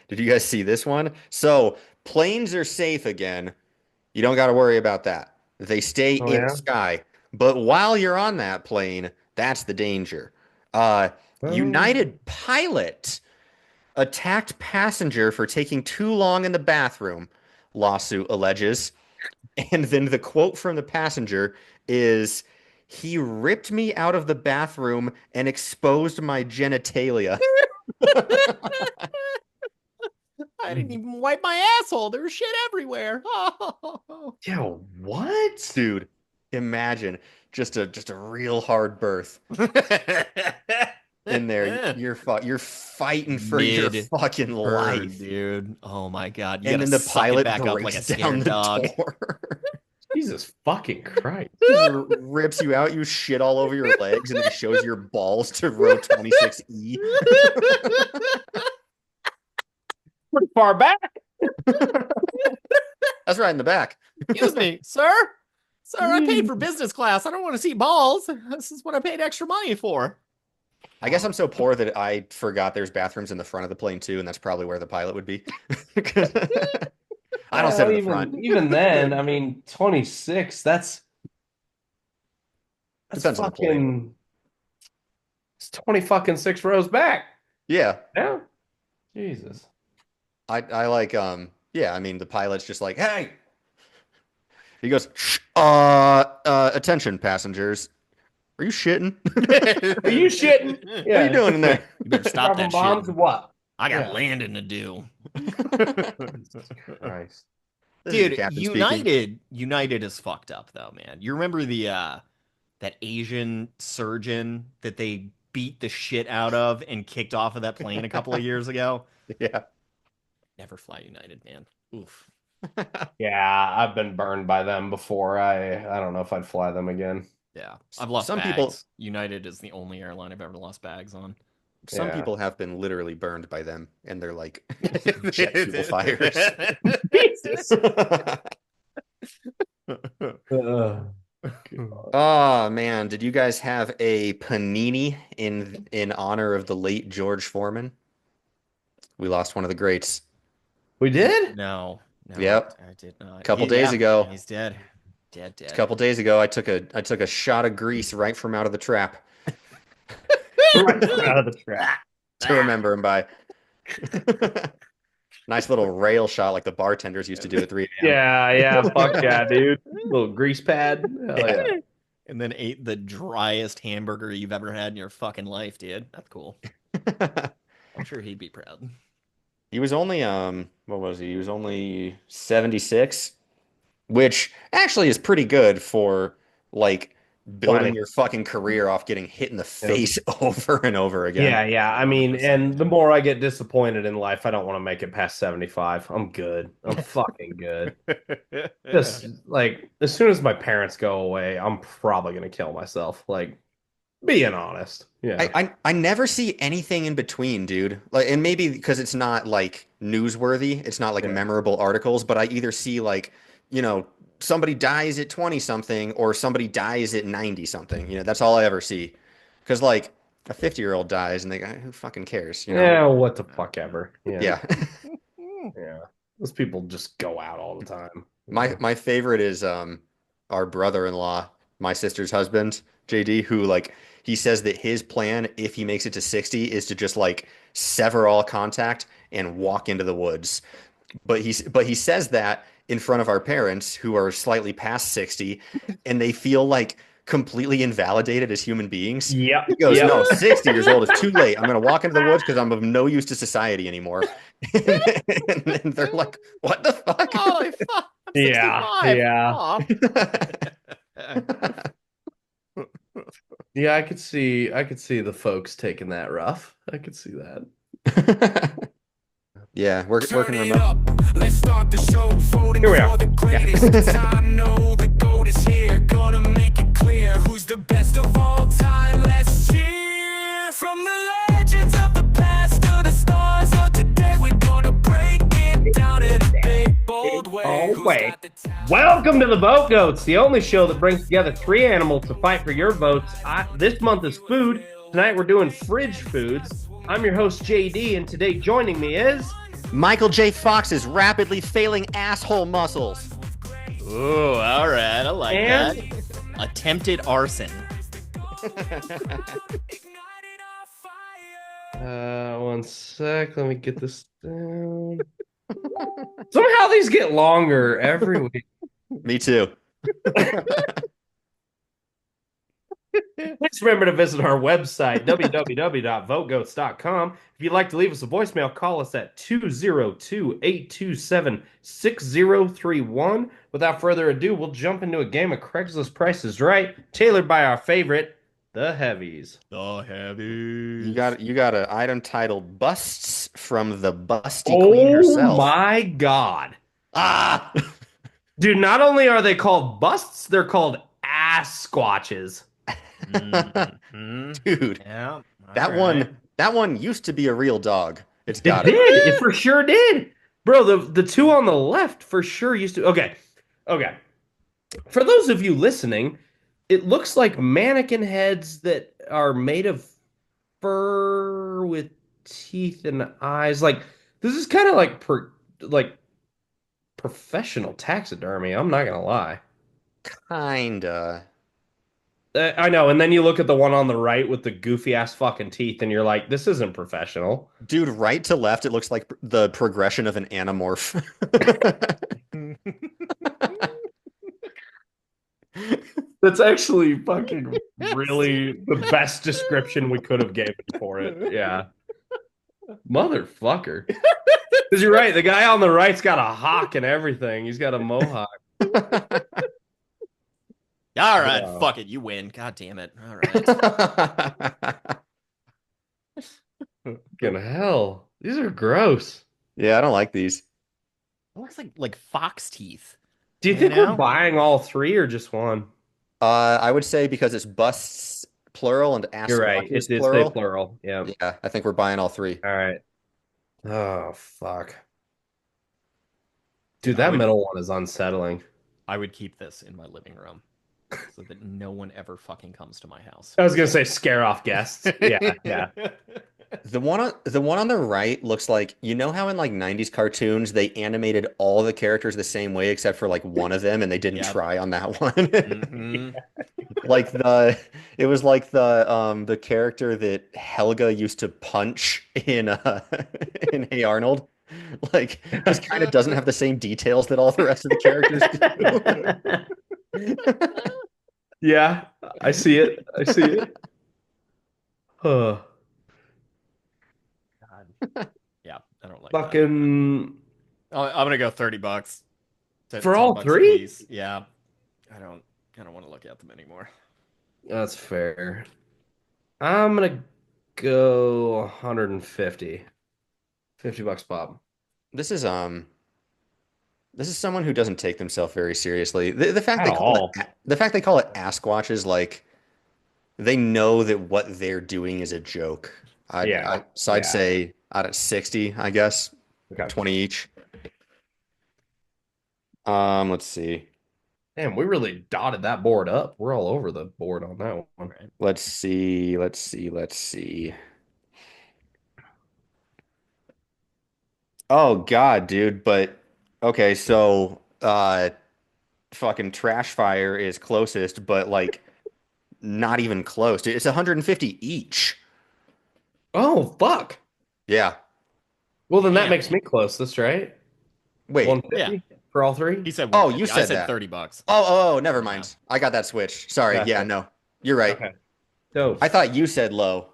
Did you guys see this one? So planes are safe again. You don't got to worry about that. They stay Oh in the yeah. sky. But while you're on that plane, that's the danger. Oh, United pilot attacked passenger for taking too long in the bathroom, lawsuit alleges. And then the quote from the passenger is, he ripped me out of the bathroom and exposed my genitalia. I didn't even wipe my asshole. There was shit everywhere. yo, what? Dude, imagine just a real hard birth in there. You're fighting for your Mid fucking turd, life. dude. Oh my God. You And gotta then the suck it pilot back up like breaks a down scared the dog. door. Jesus fucking Christ. Just rips you out, you shit all over your legs, and then shows your balls to row 26E. Pretty far back. That's right in the back. Excuse me, sir. Sir, I paid for business class. I don't want to see balls. This is what I paid extra money for. I guess I'm so poor that I forgot there's bathrooms in the front of the plane too, and that's probably where the pilot would be. I don't sit Well, in the front. even then, I mean, 26, that's Depends on the plane. fucking it's 20 fucking 6 rows back. Yeah. Yeah. Jesus. I like yeah, I mean the pilot's just like, hey. He goes, attention passengers. Are you shitting? Are you shitting? What are you Yeah. doing in there? You better stop Dropping that bombs or shit. what? I got Yeah. landing to do. Jesus Christ. This is your Dude, captain speaking. United is fucked up though, man. You remember the that Asian surgeon that they beat the shit out of and kicked off of that plane a couple of years ago? Yeah. Never fly United, man. Oof. Yeah, I've been burned by them before. I don't know if I'd fly them again. Yeah. I've lost Some people bags. United is the only airline I've ever lost bags on. some Yeah. people have been literally burned by them and they're like jet fuel fires. Jesus. Oh man, did you guys have a panini in honor of the late George Foreman? We lost one of the greats. We did? No, no, Yep. I did A not. couple days Yeah, ago. he's dead. Dead, A dead. couple days ago, I took a shot of grease right from out of the trap Right out of the trap. to remember him by. Nice little rail shot like the bartenders used to do at 3 a.m. Yeah, yeah, fuck yeah, dude. Little grease pad. Hell Yeah. yeah. And then ate the driest hamburger you've ever had in your fucking life, dude. That's cool. I'm sure he'd be proud. He was only what was he? He was only 76, which actually is pretty good for like building Plenty. your fucking career off getting hit in the Yep. face over and over again. Yeah, yeah. I mean, 100%, and the man. more I get disappointed in life, I don't want to make it past 75. I'm good. I'm fucking good. Just like as soon as my parents go away, I'm probably gonna kill myself. Like being honest. Yeah. I never see anything in between, dude. Like, and maybe because it's not like newsworthy, it's not like Yeah. memorable articles, but I either see like, somebody dies at 20 something or somebody dies at 90 something. That's all I ever see. Because like a 50-year-old dies and who fucking cares, Yeah, what the fuck ever. Yeah. Yeah. Yeah. Those people just go out all the time. My favorite is our brother-in-law, my sister's husband, JD, who like he says that his plan if he makes it to 60 is to just like sever all contact and walk into the woods. But he says that in front of our parents who are slightly past 60 and they feel like completely invalidated as human beings. Yep. He goes, Yep. "No, 60 years old is too late. I'm going to walk into the woods because I'm of no use to society anymore." And then they're like, "What the fuck?" Holy fuck! I'm Yeah. 65. Yeah. Aw. Yeah, I could see the folks taking that rough. I could see that. Yeah, working Turn it remote. up. Let's start the show. Voting Here we are. for the greatest. Time, know the goat is here. Gonna make it clear who's the best of all time. Let's cheer. From the legends of the past to the stars of today, we're gonna break it down in a big, bold way. Oh, Who's wait. got the talent? Welcome to the Vote Goats, the only show that brings together three animals to fight for your votes. This month is food. Tonight we're doing fridge foods. I'm your host, JD, and today joining me is... Michael J. Fox's rapidly failing asshole muscles. Ooh, all right. I like And- that. Attempted arson. One sec. Let me get this down. Somehow these get longer every week. Me too. Please remember to visit our website, www.votegoats.com. If you'd like to leave us a voicemail, call us at 202-827-6031. Without further ado, we'll jump into a game of Craigslist Price is Right, tailored by our favorite, the Heavies. The heavy. You got an item titled "Busts" from the Busty Queen herself. Oh my God. Ah! Dude, not only are they called busts, they're called ass squatches. Mhm. Dude, Yeah. that all right. one used to be a real dog. It's It got did. It for sure did. Bro, the two on the left for sure used to. Okay. For those of you listening, it looks like mannequin heads that are made of fur with teeth and eyes. Like this is kind of like professional taxidermy. I'm not gonna lie. Kinda. I know. And then you look at the one on the right with the goofy ass fucking teeth, and you're like, this isn't professional. Dude, right to left, it looks like the progression of an Animorph. That's actually fucking really the best description we could have given for it. Yeah. Motherfucker. Because you're right. The guy on the right's got a hawk and everything. He's got a mohawk. All right. Wow. Fuck it. You win. God damn it. All right. Fucking hell. These are gross. Yeah, I don't like these. It looks like fox teeth. Do you You think know? we're buying all three or just one? I would say because it's busts plural and ass You're right. squatches It's plural. plural. Yeah. Yeah, I think we're buying all three. All right. Oh, fuck. Dude, I that would- middle one is unsettling. I would keep this in my living room so that no one ever fucking comes to my house. I was going to say scare off guests. Yeah, yeah. The one on the right looks like, you know how in like 90s cartoons they animated all the characters the same way except for like one of them and they didn't Yep. try on that one. Mhm. Like it was like the character that Helga used to punch in in Hey Arnold. Like just kind of doesn't have the same details that all the rest of the characters do. Yeah, I see it. I see it. Huh. God. Yeah, I don't like that. Fucking I'm gonna go $30. For all $10 a three? piece. Yeah. I don't want to look at them anymore. that's fair. I'm gonna go 150. $50, Bob. This is someone who doesn't take themselves very seriously. The fact At they call all. the fact they call it Asquatch is like they know that what they're doing is a joke. I'd Yeah. say out at 60, I guess. Okay. 20 each. Let's see. Damn, we really dotted that board up. We're all over the board on that one. Right. Let's see. Oh God, dude, but okay, so fucking Trash Fire is closest, but like not even close. Dude, it's 150 each. Oh, fuck. Yeah. Well, then that Damn. makes me closest, right? Wait. 150 for all three? He said Oh, 150. you I said said that. $30. Oh, never mind. I got that switched. Sorry. Gotcha. Yeah, no. You're right. Okay. Dope. I thought you said low.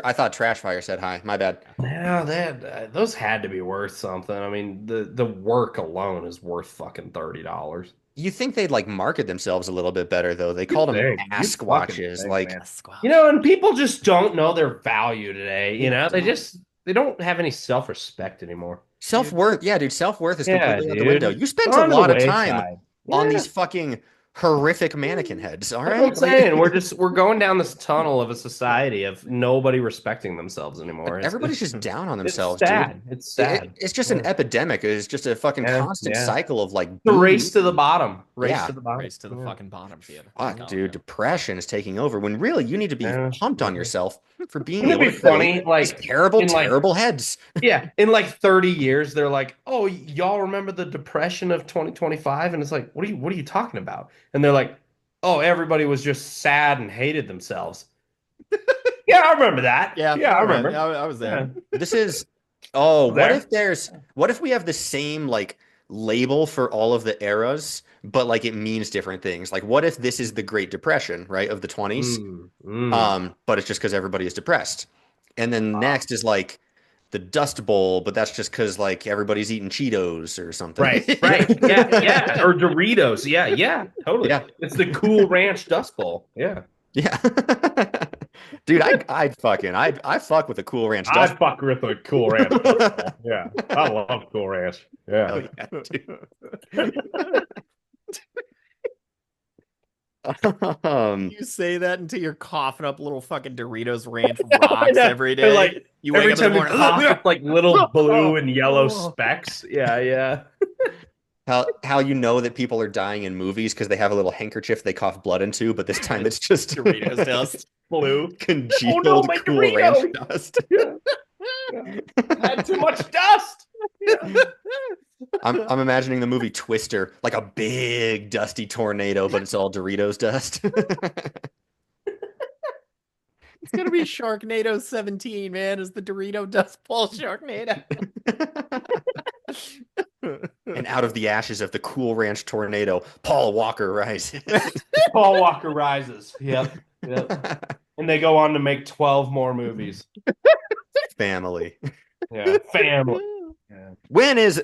I thought Trash Fire said high. My bad. Yeah, those had to be worth something. I mean, the work alone is worth fucking $30. You think they'd like market themselves a little bit better though? They called them think. You fucking Asquatches. think, Like man. Squat. You know, and people just don't know their value today. You know, they don't have any self-respect anymore. self-worth. Yeah, dude, self-worth is Yeah, completely out the dude. window. You spent Gone a to lot the of time wayside. on Yeah. these fucking horrific mannequin heads. All That's what I'm right, saying. We're going down this tunnel of a society of nobody respecting themselves anymore. everybody's just down on it's themselves, dude. sad. It's sad. It's just an Yeah. epidemic. It's just a fucking Yeah, constant yeah. cycle of like The boom. race to the bottom. Race Yeah. to the bottom. Race to the fucking bottom, dude. Fuck, dude, depression is taking over when really you need to be Yeah. pumped on yourself for being Wouldn't able it be to delete funny, like, these terrible, in, like- terrible heads. Yeah, in like 30 years, they're like, "Oh, y'all remember the depression of 2025?" And it's like, "What are you talking about?" And they're like, "Oh, everybody was just sad and hated themselves." Yeah, I remember that. Yeah, I remember. I was there. This is what There. if we have the same like label for all of the eras, but like it means different things? Like what if this is the Great Depression, right, of the 20s? But it's just because everybody is depressed. And then next is like the Dust Bowl, but that's just because like everybody's eating Cheetos or something. Right. Yeah. Or Doritos. Yeah, totally. Yeah. It's the Cool Ranch Dust Bowl. Yeah. Yeah. Dude, I'd fuck with a Cool Ranch Dust I fuck with a Cool Ranch Dust Bowl. Yeah. I love Cool Ranch. Bowl. Yeah. Oh, yeah, dude. You say that until you're coughing up little fucking Doritos Ranch I rocks know. every They're day. like, You wake every up in the time you morning. cough, it's like little blue and yellow specks. Yeah. How you know that people are dying in movies because they have a little handkerchief they cough blood into, but this time it's just Doritos dust. Blue. congealed Oh no, my Cool Dorito! Ranch dust. Had too much dust. I'm imagining the movie Twister, like a big dusty tornado, but it's all Doritos dust. It's gonna be Sharknado 17, man. Is the Dorito Dust Bowl Sharknado? And out of the ashes of the Cool Ranch tornado, Paul Walker rises. Paul Walker rises. Yep. And they go on to make 12 more movies. Family. Yeah. Family. Yeah. When is the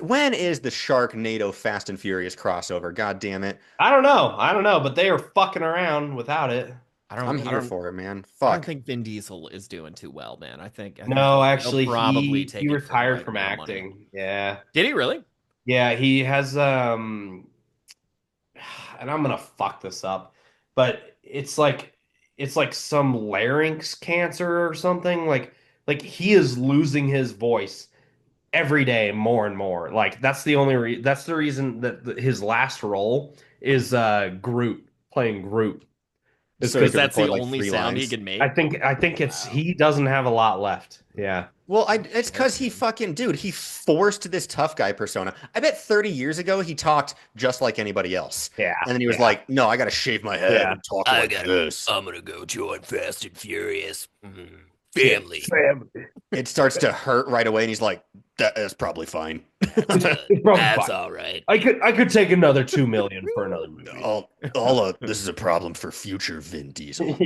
Sharknado Fast and Furious crossover? God damn it. I don't know, but they are fucking around without it. I'm here for it, man. I don't Fuck. think Vin Diesel is doing too well, man. I think No, he'll actually, probably take he it for retired like from no acting. money. Yeah. Did he really? Yeah, he has and I'm gonna fuck this up, but it's like some larynx cancer or something. Like he is losing his voice every day more and more. Like that's the reason that his last role is Groot, playing Groot. It's So he because could That's the record, like, only 3 sound he lines. can make. I think it's Wow. he doesn't have a lot left. Yeah. Well, it's because he fucking, dude, he forced this tough guy persona. I bet 30 years ago he talked just like anybody else. Yeah. And then he was like, no, I got to shave my head Yeah. and talk like this. I'm gonna go join Fast and Furious. Family. It starts to hurt right away. And he's like, that's probably fine. That's all right. I could take another 2 million for another movie. This is a problem for future Vin Diesel.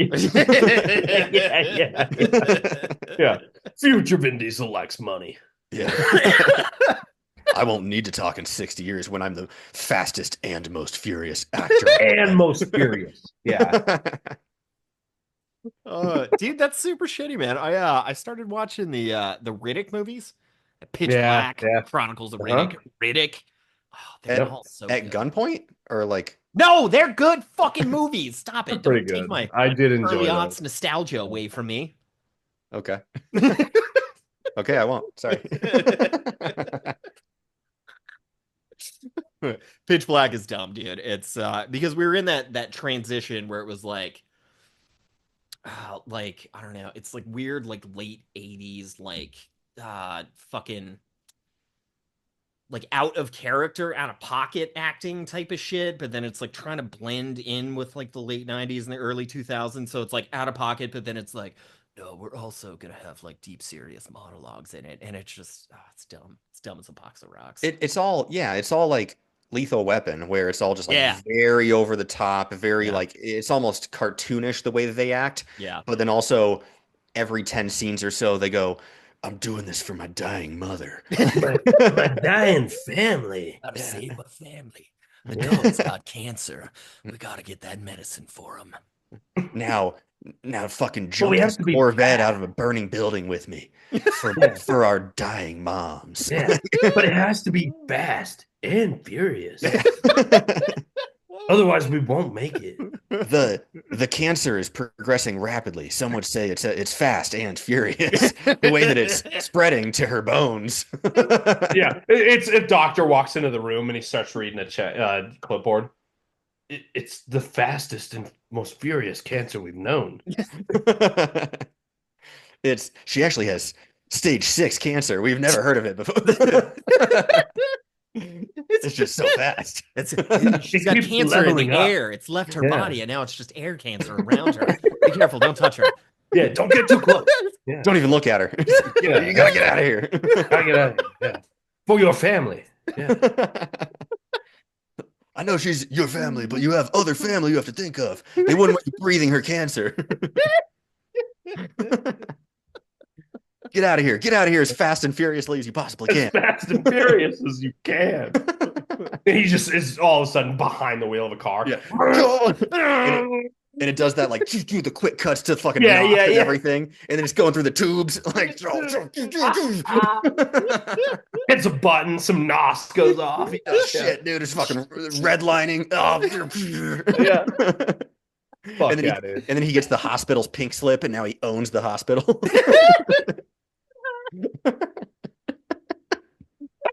Yeah. Future Vin Diesel likes money. Yeah. I won't need to talk in 60 years when I'm the fastest and most furious actor. And most furious. Yeah. Dude, that's super shitty, man. I started watching the Riddick movies, Pitch Yeah, Black, yeah. Chronicles of Uh-huh. Riddick. Oh, they're At- all so At good. gunpoint? Or like, No, they're good fucking movies. Stop it! Pretty Don't take good. my I did enjoy early that. aughts nostalgia away from me. okay. Okay, I won't. Sorry. Pitch Black is dumb, dude. It's because we were in that transition where it was like I don't know, it's like weird, like late 80s, like fucking like out of character, out of pocket acting type of shit, but then it's like trying to blend in with like the late 90s and the early 2000s, so it's like out of pocket, but then it's like, no, we're also gonna have like deep serious monologues in it, and it's just it's dumb as a box of rocks. It's all like Lethal Weapon, where it's all just like Yeah. very over the top, very Yeah. like it's almost cartoonish the way that they act. Yeah. But then also every 10 scenes or so they go, I'm doing this for my dying mother. My dying family. Gotta Yeah. save my family. The Yeah. dog's got cancer. We gotta get that medicine for him. Now fucking But jump we have this to be Corvette fast. out of a burning building with me for, Yeah. for our dying moms. Yeah. But it has to be fast and furious. Otherwise, we won't make it. The cancer is progressing rapidly. Some would say it's fast and furious. The way that it's spreading to her bones. Yeah, it's a doctor walks into the room and he starts reading a clipboard. It's the fastest and most furious cancer we've known. She actually has stage 6 cancer. We've never heard of it before. It's just so fast. She's got keeps cancer in the leveling up. air. It's left her Yeah. body, and now it's just air cancer around her. Be careful, don't touch her. Yeah, don't get too close. Yeah. Don't even look at her. Yeah. You gotta get out of here. Gotta get out of here. Yeah. For your family. Yeah. I know she's your family, but you have other family you have to think of. They wouldn't want you breathing her cancer. Get out of here. Get out of here as fast and furiously as you possibly As can. fast and furious as you can. And he just is all of a sudden behind the wheel of a car. Yeah. And it does that like the quick cuts to fucking Yeah, knock yeah, and yeah. everything, and then it's going through the tubes like Hits a button, some nos goes off. oh, shit, dude, it's fucking redlining. Oh, Yeah. Fuck and then yeah, dude. and then he gets the hospital's pink slip, and now he owns the hospital.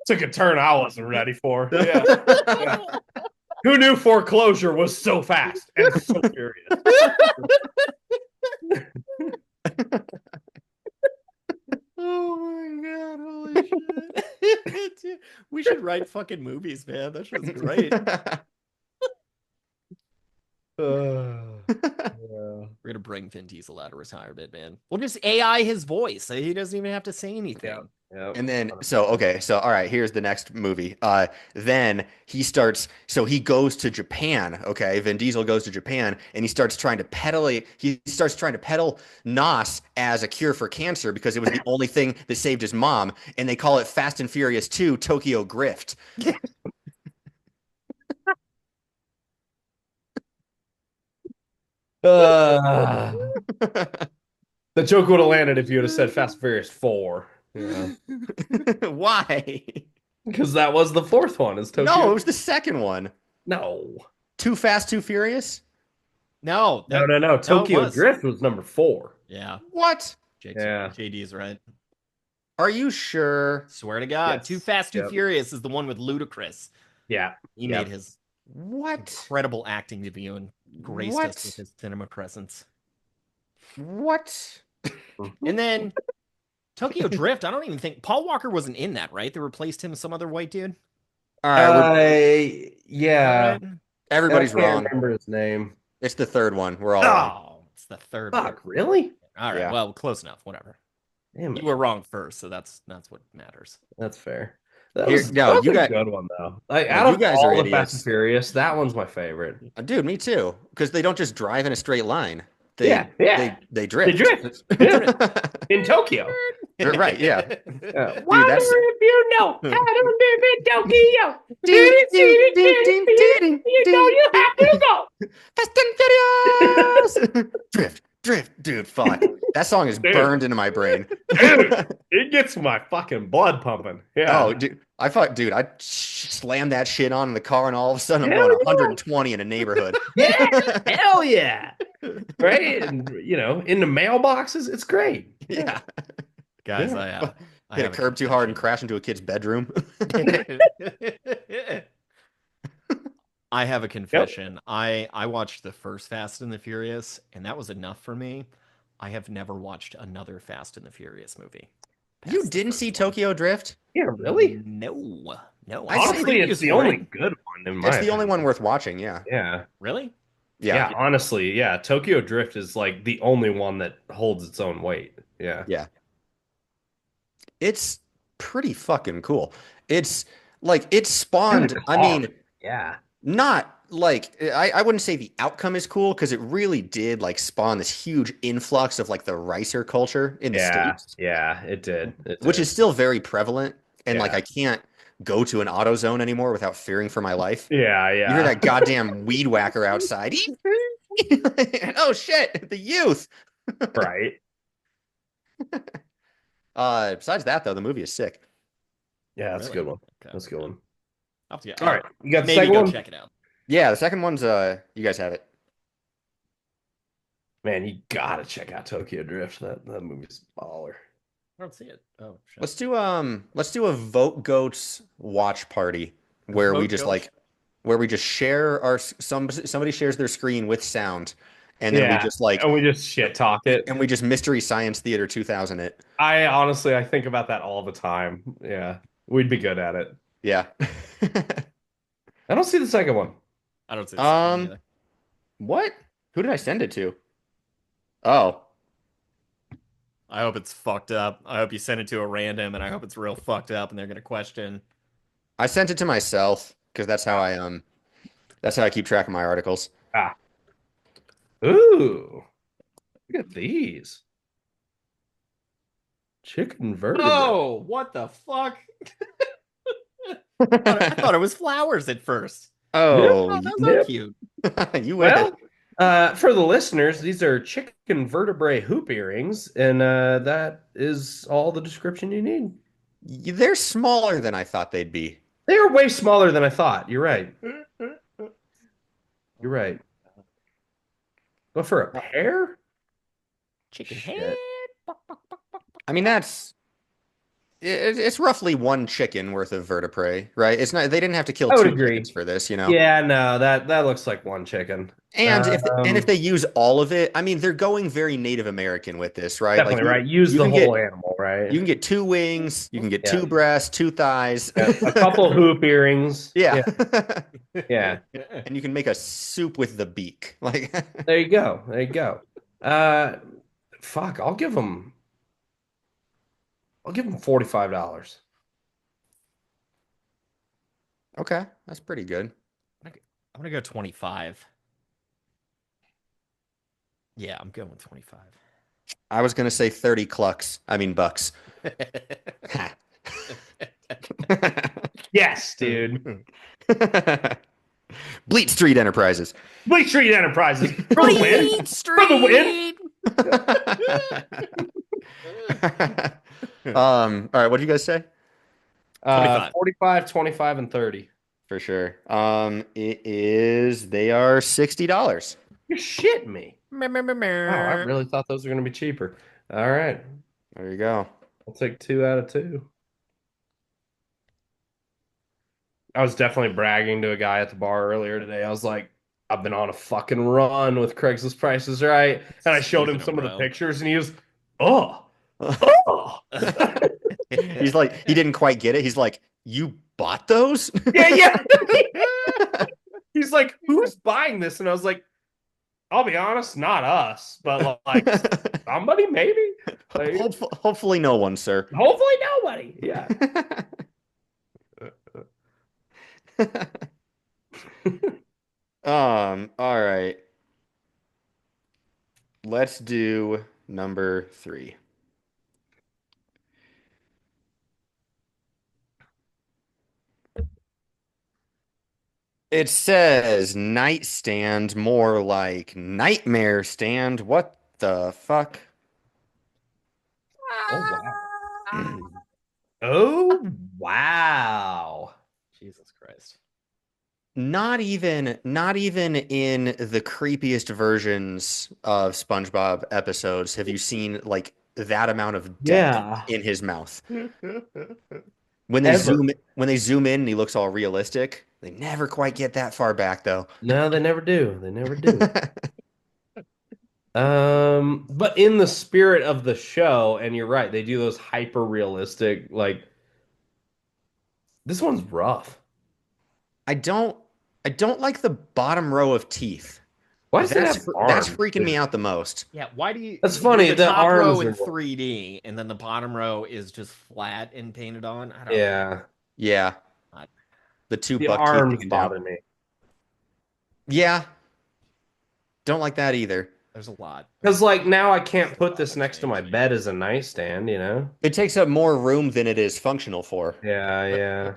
Took a turn I wasn't ready for. Yeah. Yeah. Who knew foreclosure was so fast and so furious? Oh my god, holy shit. We should write fucking movies, man. That shit's great. We're gonna bring Vin Diesel out of retirement, man. We'll just AI his voice. So he doesn't even have to say anything. Yeah. And then, so all right, here's the next movie. Then he goes to Japan. Okay, Vin Diesel goes to Japan, and he starts trying to peddle Nos as a cure for cancer because it was the only thing that saved his mom. And they call it Fast and Furious 2: Tokyo Grift. The joke would have landed if you would have said Fast and Furious 4. Yeah. Why? Because that was the fourth one. Is Tokyo? No, it was the second one. No. Too Fast, Too Furious. No. No. Tokyo was. Drift was number 4. Yeah. What? Yeah. JD's right. Are you sure? Swear to God. Yes. Too Fast, Too Yep. Furious is the one with Ludacris. Yeah. He Yep. made his What? incredible acting debut and graced What? us with his cinema presence. What? And then Tokyo Drift, I don't even think Paul Walker wasn't in that, right? They replaced him with some other white dude. All right, Yeah. Right? everybody's I can't wrong. remember his name. It's the third one. We're all wrong. Oh, it's the third one. Fuck, really? All right, Yeah. well, close enough. Whatever. Damn it. You were wrong first, so that's what matters. That's fair. That Here- was, no, that was you a got- good one though. Like No, out you of guys all are the idiots. Fast and Furious, that one's my favorite. Dude, me too. Because they don't just drive in a straight line. They Yeah. they drift. They drift. In Tokyo. Right, yeah. Yeah. Dude, that's if you know how to live in Tokyo. You know you have to go. Fast and Furious. Drift, dude. Fuck, that song is Dude. burned into my brain. Dude, it gets my fucking blood pumping. Yeah. Oh, dude, I slammed that shit on in the car, and all of a sudden I'm Hell going yeah. 120 in a neighborhood. Yeah. Hell yeah. Right? And in the mailboxes, it's great. Yeah, Guys, Yeah. I hit a have curb too hard and crash into a kid's bedroom. I have a confession. I watched the first Fast and the Furious, and that was enough for me. I have never watched another Fast and the Furious movie. You past the didn't first see one. Tokyo Drift? Yeah, really? No. Honestly, it's the only good one in my It's the only opinion. one worth watching. Yeah, Yeah. Really? Yeah, honestly, yeah. Tokyo Drift is like the only one that holds its own weight. Yeah. It's pretty fucking cool. It's like it spawned. I mean, Yeah. not like I wouldn't say the outcome is cool because it really did like spawn this huge influx of like the racer culture in the States, Yeah, it did. which is still very prevalent. And like Yeah. I can't go to an auto zone anymore without fearing for my life. Yeah. You hear that goddamn weed whacker outside. Oh shit, the youth. Right. Besides that though, the movie is sick. Yeah, that's a Really? good one. Okay. That's a good one. I'll have to get- All right. You got the Maybe second go one? check it out. Yeah, the second one's you guys have it. Man, you gotta check out Tokyo Drift. That movie's baller. I don't see it. Oh shit. Let's do a Vote Goats watch party where we Vote just Goat. like where we just share somebody shares their screen with sound, and then we Yeah, just like and we just shit talk it. and we just Mystery Science Theater 2000 it. I honestly, I think about that all the time. Yeah, we'd be good at it. Yeah. I don't see the second one. I don't see the second one Um, either. what? Who did I send it to? Oh, I hope it's fucked up. I hope you send it to a random, and I hope it's real fucked up, and they're gonna question. I sent it to myself because that's how I keep track of my articles. Ah, ooh, look at these chicken vertebrae. Oh, what the fuck? I thought it was flowers at first. Oh, Oh, those are Yep. cute. you win. Well, for the listeners, these are chicken vertebrae hoop earrings, and that is all the description you need. They're smaller than I thought they'd be. They are way smaller than I thought. You're right. You're right. But for a pair? Chicken Shit. head. I mean, it's roughly one chicken worth of vertebrae, right? It's not, they didn't have to kill I would two agree. chickens for this, you know? Yeah, no, that looks like one chicken. And if they use all of it, I mean, they're going very Native American with this, right? Definitely right. Use you the can whole get animal, right? you can get two wings, you can get Yeah. two breasts, two thighs. Yeah, a couple hoop earrings. Yeah. Yeah. And you can make a soup with the beak. Like There you go. There you go. Fuck, I'll give them $45. Okay, that's pretty good. I'm gonna go 25. Yeah, I'm going with 25. I was gonna say 30 clucks. I mean bucks. Yes, dude. Bleat Street Enterprises. Bleak Street Enterprises for the win. Bleed For the win. All right, what do you guys say? 25. 45, 25, and 30. For sure. They are $60. You're shitting me. Wow, I really thought those were going to be cheaper. All right. There you go. I'll take 2 out of 2. I was definitely bragging to a guy at the bar earlier today. I was like, I've been on a fucking run with Craigslist Prices Right. And I showed him some of the pictures and he was, oh. He's like, he didn't quite get it. He's like, you bought those? Yeah. He's like, who's buying this? And I was like, I'll be honest, not us, but like somebody maybe. Like, Hopefully no one, sir. hopefully nobody. Yeah. All right. Let's do number 3. It says nightstand, more like nightmare stand. What the fuck? Oh wow. Oh wow. Jesus Christ. Not even in the creepiest versions of SpongeBob episodes have you seen like that amount of depth in his mouth. When they zoom in and he looks all realistic, they never quite get that far back though. No, they never do. They never do. But in the spirit of the show, and you're right, they do those hyper realistic, like this one's rough. I don't like the bottom row of teeth. Why does it have That's arms? freaking me out the most. Yeah, why do you? That's funny, The the top row arms in are- 3D, and then the bottom row is just flat and painted on. I don't know. Yeah. Yeah. The two The buck teeth arms hanging down. bother me. Yeah. Don't like that either. There's a lot. Because like now I can't put this next to my bed as a nightstand, you know? It takes up more room than it is functional for. Yeah.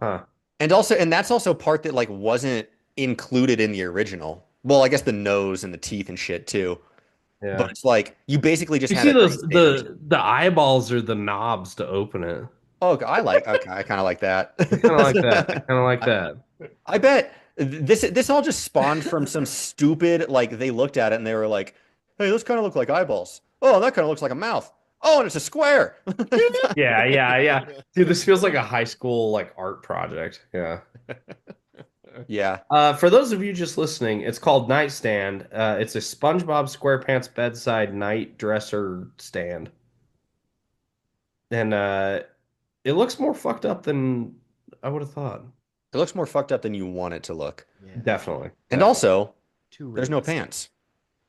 Huh. And that's also part that like wasn't included in the original. Well, I guess the nose and the teeth and shit too. Yeah. But it's like you basically just You had see a those green the eyeballs are the knobs to open it. Oh, I kind of like that. I kind of like that. I kind of like that. I bet This all just spawned from some stupid, like they looked at it and they were like, "Hey, those kind of look like eyeballs. Oh, that kind of looks like a mouth. Oh, and it's a square." Yeah. Dude, this feels like a high school like art project. Yeah. Yeah. For those of you just listening, it's called Nightstand. It's a SpongeBob SquarePants bedside night dresser stand. And it looks more fucked up than I would have thought. It looks more fucked up than you want it to look. Yeah. Definitely. And Definitely. also, Too there's no realistic. pants.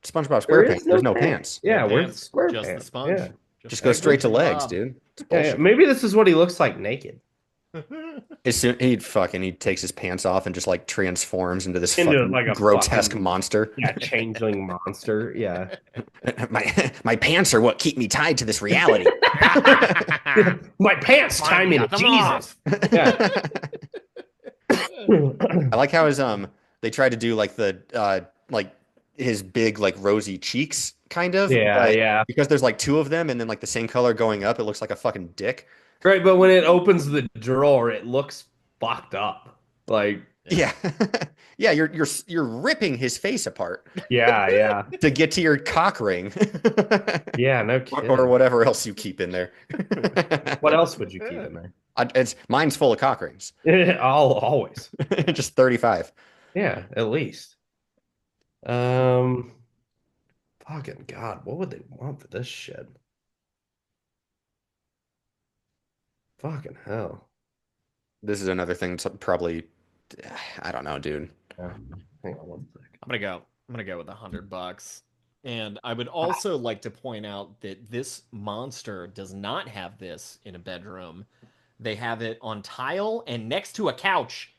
SpongeBob There SquarePants, is no there's no pants. pants. Yeah, No where's pants, the SquarePants? just the sponge. Yeah. Just go straight to legs, Bob. dude. It's Yeah, bullshit. maybe this is what he looks like naked. As soon he takes his pants off and just like transforms into this Into, fucking like, a grotesque fucking- monster. Yeah, changeling monster. Yeah. My pants are what keep me tied to this reality. My pants tie me to Got them Jesus. off. Yeah. I like how his they tried to do like the like his big like rosy cheeks kind of. Yeah, but yeah. because there's like two of them and then like the same color going up, it looks like a fucking dick. Right, but when it opens the drawer, it looks fucked up. Like, Yeah. Yeah, you're ripping his face apart yeah. to get to your cock ring. Yeah, no or, kidding. or whatever else you keep in there. What else would you keep in there? Mine's full of cock rings. I'll always. Just 35. Yeah, at least. Fucking God, what would they want for this shit? Fucking hell. This is another thing that's probably I don't know, dude. Yeah. Hang on one sec. I'm gonna go with $100. And I would also like to point out that this monster does not have this in a bedroom. They have it on tile and next to a couch.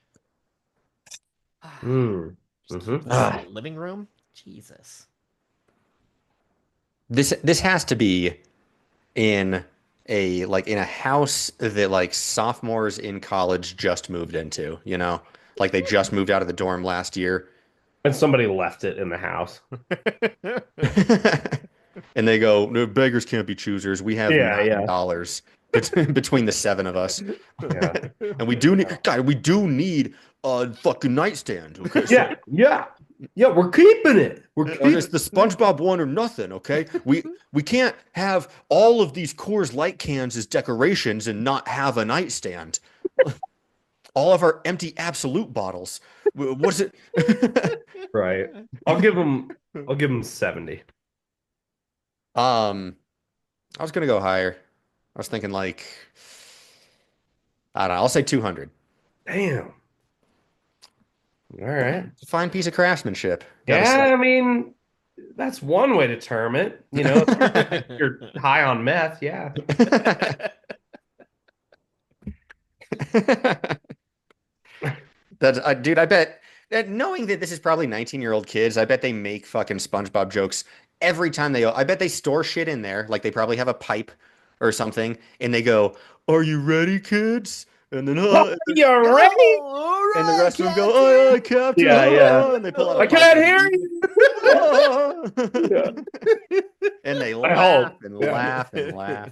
Hmm. Just Mhm. keep this in the living room. Jesus. This has to be in a house that like sophomores in college just moved into, you know? Like they just moved out of the dorm last year. And somebody left it in the house. And they go, "No, beggars can't be choosers. We have Yeah, yeah. $9 between the seven of us. Yeah. And we do need a fucking nightstand. Okay? Yeah, we're keeping it. We're keeping It's the SpongeBob one or nothing, okay? We can't have all of these Coors Light cans as decorations and not have a nightstand. All of our empty Absolute bottles. What's it? Right. I'll give him 70. I was gonna go higher. I was thinking like I don't know. I'll say 200. Damn. All right. It's a fine piece of craftsmanship. Yeah, I mean, that's one way to term it. You know, you're high on meth. Yeah. That's dude, I bet knowing that this is probably 19-year-old kids, I bet they make fucking SpongeBob jokes every time I bet they store shit in there. Like they probably have a pipe or something, and they go, "Are you ready, kids?" And then You're ready? and the rest of them go, "Oh, yeah, Captain." Yeah. And they pull out I a can't pipe hear and- you. And they I laugh hope. and Yeah. laugh and laugh.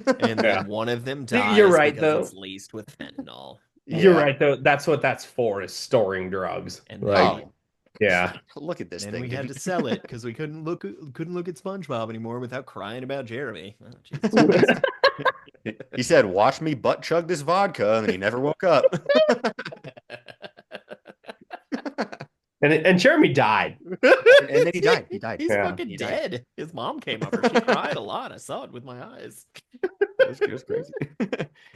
And then Yeah. one of them You're dies right, because though. it's laced with fentanyl. You're Yeah. right, though. That's what that's for, is storing drugs. And Like, then, yeah. Look at this then thing. we dude. had to sell it because we couldn't look at SpongeBob anymore without crying about Jeremy. Oh, Jesus Christ. He said, "Watch me butt chug this vodka," and he never woke up. And Jeremy died. And then he died. He died. He's Yeah. fucking He died. dead. His mom came over. She cried a lot. I saw it with my eyes. It was crazy.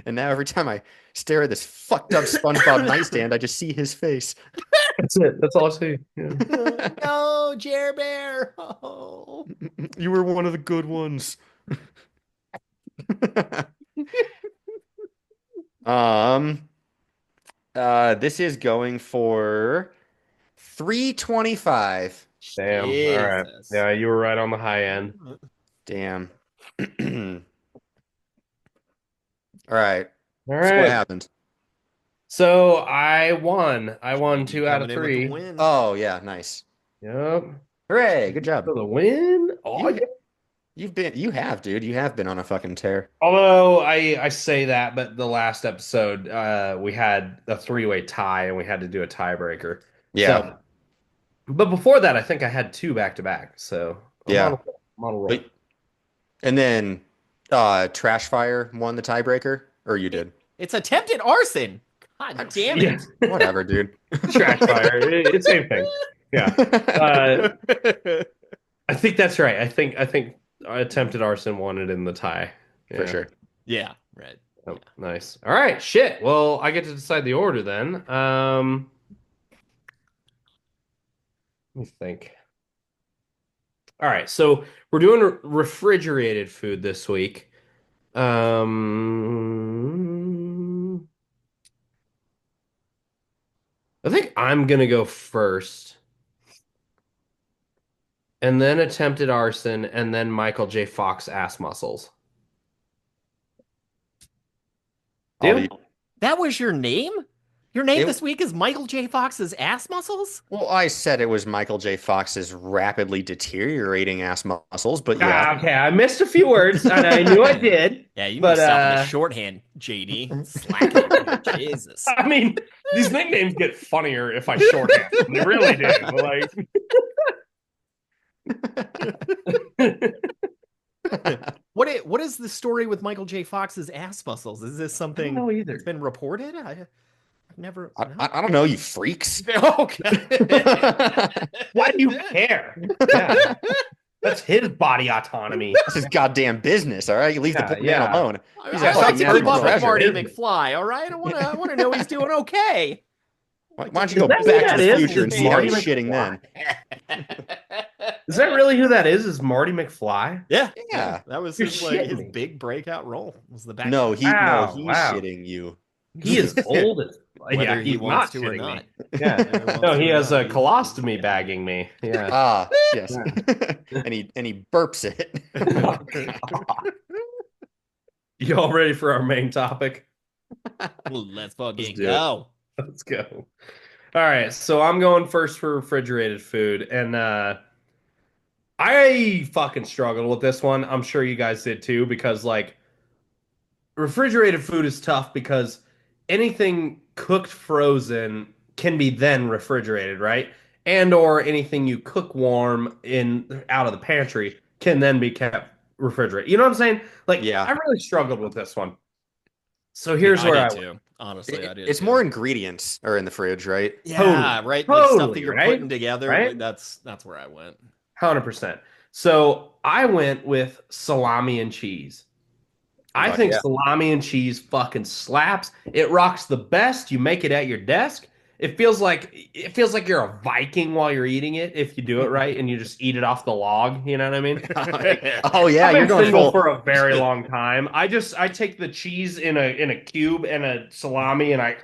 And now every time I stare at this fucked up SpongeBob nightstand, I just see his face. That's it. That's all I see. Yeah. No, Jer Bear. Oh. You were one of the good ones. This is going for 325. Damn. All right. Jesus. Yeah, you were right on the high end. Damn. All right. All So what right. happened? So I won. I won 2 out of Coming in with the 3. win. Oh, yeah, nice. Yep. Hooray, good job. For the win. Oh, yeah. You have, dude. You have been on a fucking tear. Although I say that, but the last episode we had a 3-way tie and we had to do a tiebreaker. Yeah. So, but before that, I think I had two back to back. So Yeah. I'm on a roll. But and then Trash Fire won the tiebreaker, or you did? It's attempted arson. God damn Yeah, it. Whatever, dude. trash fire. It's same thing. Yeah. I think that's right. I think attempted arson won it in the tie. For Yeah. sure. Yeah, right. Oh, nice. All right, shit. Well, I get to decide the order then. Let me think. All right, so we're doing refrigerated food this week. I think I'm gonna go first, and then attempted arson, and then Michael J. Fox ass muscles. I'll Deal? be- That was your name? Your name It- this week is Michael J. Fox's ass muscles? Well, I said it was Michael J. Fox's rapidly deteriorating ass muscles, but yeah. Okay, I missed a few words, and I knew I did. Yeah, you But, need to stop with the shorthand, JD. Slacking. Jesus. I mean, these nicknames get funnier if I shorthand them. They really do. What is the story with Michael J. Fox's ass muscles? Is this something know either. that's been reported? I've never. No? I don't know, you freaks. Okay. Why do you care? Yeah, that's his body autonomy. That's his goddamn business, all right? You leave the Yeah, poor yeah. man alone. He's a I like fucking to national keep up with treasure. Marty isn't it? McFly. All right, I want to know he's doing okay. Why don't you go Is that back who to that the is? future and Is start Marty shitting then? Is that really who that is? Is Marty McFly? Yeah, Yeah. that was You're his shitting his me. big breakout role. Was the back? No, he's Wow. shitting you. He is old as Whether yeah, he he's wants not to or shitting not. me. Yeah. Whether wants No, to he or has not, a he's- colostomy bagging me. Yeah. Ah, yes. and he burps it. You all ready for our main topic? Let's fucking do it. go. Let's go. All right, so I'm going first for refrigerated food, and I fucking struggled with this one. I'm sure you guys did too, because like refrigerated food is tough because anything cooked frozen can be then refrigerated, right? And or anything you cook warm in out of the pantry can then be kept refrigerated. You know what I'm saying? Like Yeah. I really struggled with this one. So here's where I did too. Honestly, I did. It's too. more ingredients are in the fridge, right? Yeah, Totally. right. Like stuff that Totally, you're right? putting together. Right? Like, that's where I went. 100%. So I went with salami and cheese. I Fuck think yeah. salami and cheese fucking slaps. It rocks the best. You make it at your desk. It feels like you're a Viking while you're eating it if you do it right and you just eat it off the log. You know what I mean? Oh yeah, I've you're been going single full. for a very long time. I take the cheese in a cube and a salami and I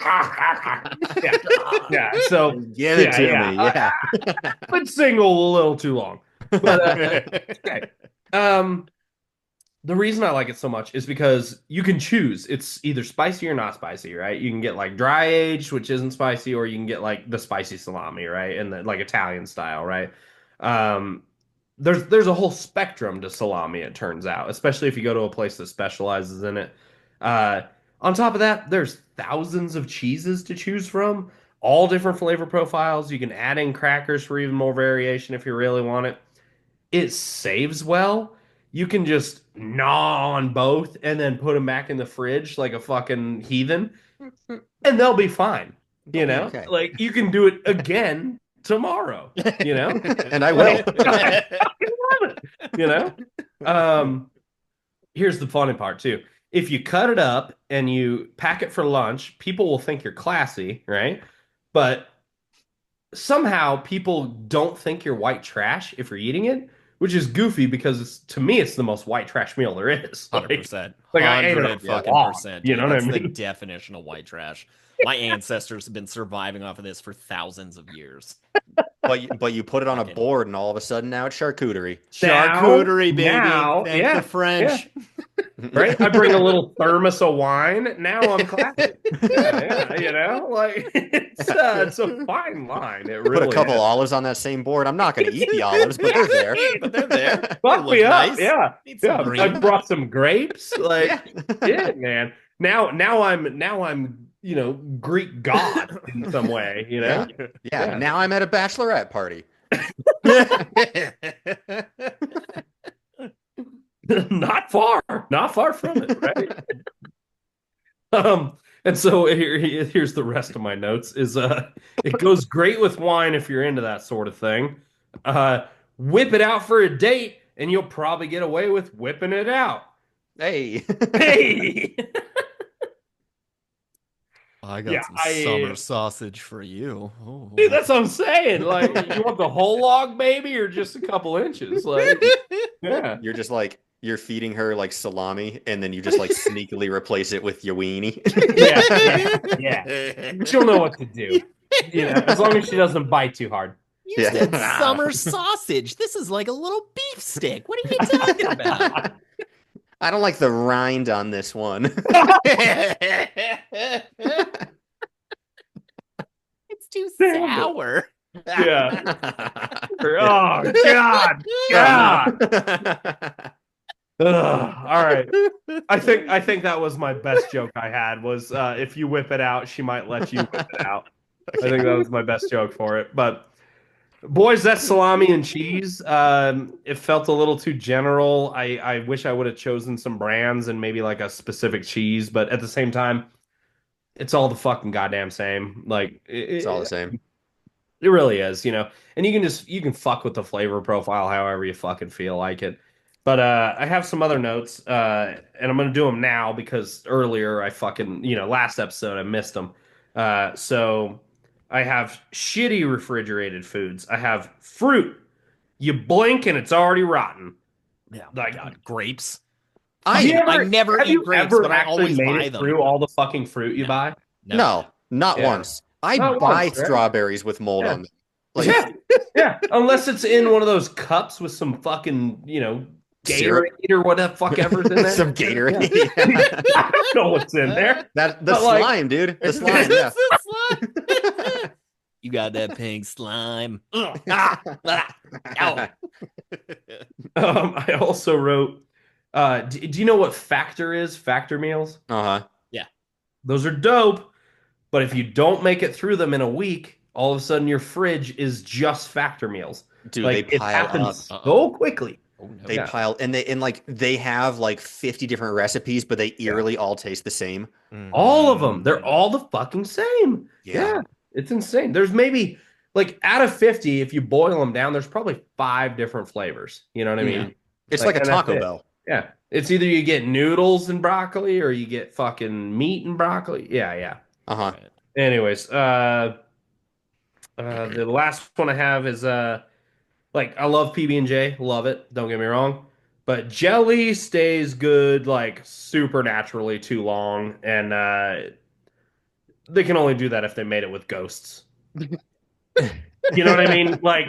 yeah. So Give it to yeah. me. Yeah. I've been single a little too long. But okay. The reason I like it so much is because you can choose. It's either spicy or not spicy, right? You can get like dry aged, which isn't spicy, or you can get like the spicy salami, right? And the like Italian style, right? There's a whole spectrum to salami, it turns out, especially if you go to a place that specializes in it. On top of that, there's thousands of cheeses to choose from, all different flavor profiles. You can add in crackers for even more variation if you really want it. It saves well. You can just gnaw on both and then put them back in the fridge like a fucking heathen, and they'll be fine. You know, Okay. like you can do it again tomorrow. You know, And I will. I fucking love it. You know, here's the funny part too. If you cut it up and you pack it for lunch, people will think you're classy, right? But somehow people don't think you're white trash if you're eating it, which is goofy because to me it's the most white trash meal there is. 100%. Like, I ate it 100 fucking raw, percent. you know what I That's the mean? definition of white trash. My ancestors have been surviving off of this for thousands of years. But you put it on a Fucking- board, and all of a sudden now it's charcuterie. Charcuterie, baby. now, Thank yeah, the French. right? I bring a little thermos of wine. Now I'm classy. Yeah, you know, like it's a fine line. It Put really a couple is. olives on that same board. I'm not going to eat the olives, but they're there. But they're there. Fuck They me look up, nice. yeah. Need some Yeah, I green. brought some grapes. Like, Yeah. yeah, man. now I'm Greek god in some way. Yeah. Now I'm at a bachelorette party. Not far from it, right? And so here's the rest of my notes is it goes great with wine if you're into that sort of thing. Whip it out for a date and you'll probably get away with whipping it out. Hey. Hey. I got Yeah, some summer sausage for you. Oh. Dude, that's what I'm saying. Like, you want the whole log, baby, or just a couple inches? Like, yeah. You're just like you're feeding her like salami, and then you just like sneakily replace it with your weenie. Yeah. She'll know what to do. As long as she doesn't bite too hard. You Yeah. said summer sausage. This is like a little beef stick. What are you talking about? I don't like the rind on this one. It's too sour. Yeah. Oh, God. All right. I think that was my best joke I had was if you whip it out, she might let you whip it out. I think that was my best joke for it. But boys, that's salami and cheese. It felt a little too general. I wish I would have chosen some brands and maybe like a specific cheese, but at the same time, it's all the fucking goddamn same. Like It's all the same. It really is, And you can fuck with the flavor profile however you fucking feel like it. But I have some other notes, and I'm gonna do them now because earlier I fucking last episode I missed them. So I have shitty refrigerated foods. I have fruit. You blink and it's already rotten. Yeah, Like God, grapes. have you I never have eat you grapes, ever but I actually always made buy it them. through all the fucking fruit you buy? No, not Yeah. once. I Not buy once, right? strawberries with mold Yeah. on them. Like Yeah. Unless it's in one of those cups with some fucking, Syrup. Gatorade or what the fuck ever's in there. some Gatorade. Yeah. Yeah. I don't know what's in there. The But, like- slime, dude. The slime. Yeah. You got that pink slime. Ow. I also wrote, do you know what Factor is? Factor meals? Uh-huh. Those are dope, but if you don't make it through them in a week, all of a sudden your fridge is just Factor meals. Dude, Like, they it pile happens up. so quickly. Oh, no. They Yeah. pile and they have like 50 different recipes, but they eerily all taste the same. All of them. They're all the fucking same. Yeah. It's insane. There's maybe like out of 50, if you boil them down, there's probably 5 different flavors. You know what I Yeah. mean? It's like a and that's Taco it. Bell. Yeah. It's either you get noodles and broccoli or you get fucking meat and broccoli. Yeah. Uh-huh. Anyways, the last one I have is like I love PB&J, love it, don't get me wrong, but jelly stays good like supernaturally too long, and they can only do that if they made it with ghosts. You know what I mean? Like,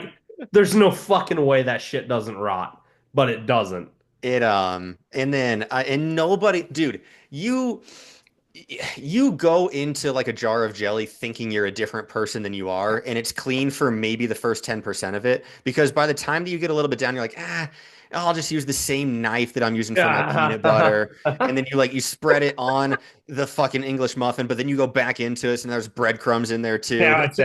there's no fucking way that shit doesn't rot, but it doesn't. And then and nobody, dude, you go into like a jar of jelly thinking you're a different person than you are, and it's clean for maybe the first 10% of it, because by the time that you get a little bit down, you're like, I'll just use the same knife that I'm using for my peanut butter. And then you spread it on the fucking English muffin, but then you go back into it and there's breadcrumbs in there too. Now it's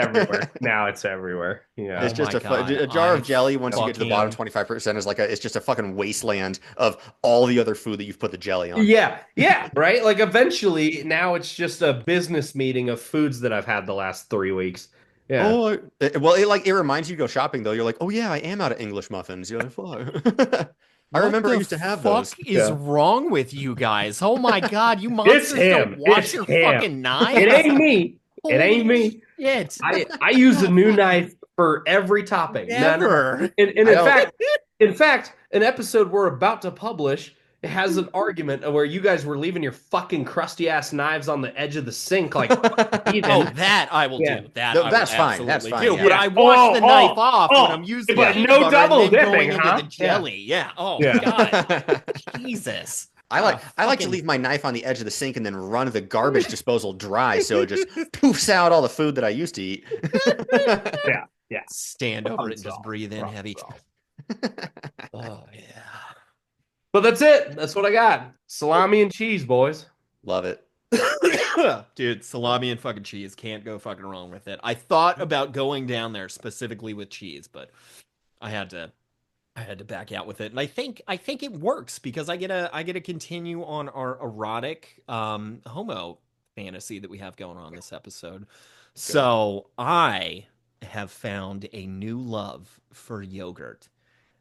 everywhere. Yeah. It's just my God, a jar of I jelly. Once you get to the bottom fucking- 25% is it's just a fucking wasteland of all the other food that you've put the jelly on. Yeah, right? Like eventually now it's just a business meeting of foods that I've had the last 3 weeks. Yeah. Oh, well, it reminds you to go shopping though. You're like, oh yeah, I am out of English muffins. You're like, fuck. I remember I used to have those. What is Yeah. wrong with you guys? Oh my God, you monsters him. don't wash It's your him. fucking knives. It ain't me. It ain't me. Shit. I use a new knife for every topping. Never. And in fact, an episode we're about to publish has an argument where you guys were leaving your fucking crusty ass knives on the edge of the sink, like even. Oh, that I will Yeah. do. That No, I will that's fine. That's absolutely fine, do. yeah. But I wash the knife off oh, when I'm using but peanut no butter double and then dipping, going into huh? the jelly. Yeah. Oh Yeah. God. Jesus. I like to fucking- leave my knife on the edge of the sink and then run the garbage disposal dry, so it just poofs out all the food that I used to eat. Stand over it and just solved. breathe in Problem heavy. solved. Oh yeah. But that's it. That's what I got. Salami and cheese, boys. Love it. Dude, salami and fucking cheese. Can't go fucking wrong with it. I thought about going down there specifically with cheese, but I had to I had to back out with it. And I think it works because I get to continue on our erotic homo fantasy that we have going on this episode. So I have found a new love for yogurt.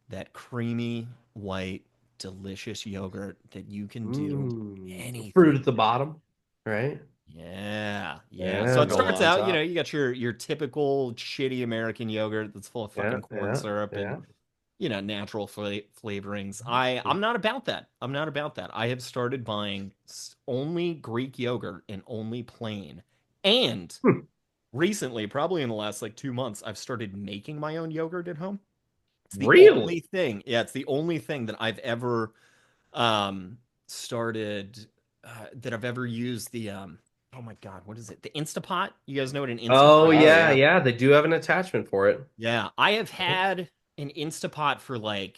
That creamy, white, delicious yogurt that you can do Fruit anything. at the bottom, right? Yeah, yeah. So Yeah, it Go starts on out, top. you got your typical shitty American yogurt that's full of yeah, fucking corn yeah, syrup and yeah. natural flavorings. I'm not about that. I'm not about that. I have started buying only Greek yogurt and only plain. And Hmm. recently, probably in the last like 2 months, I've started making my own yogurt at home. It's the only Really? thing. Yeah, it's the only thing that I've ever um started that I've ever used the oh my God, what is it? The Instapot? You guys know what an Oh Instapot Oh is? yeah, yeah. yeah. They do have an attachment for it. Yeah, I have had an Instapot for like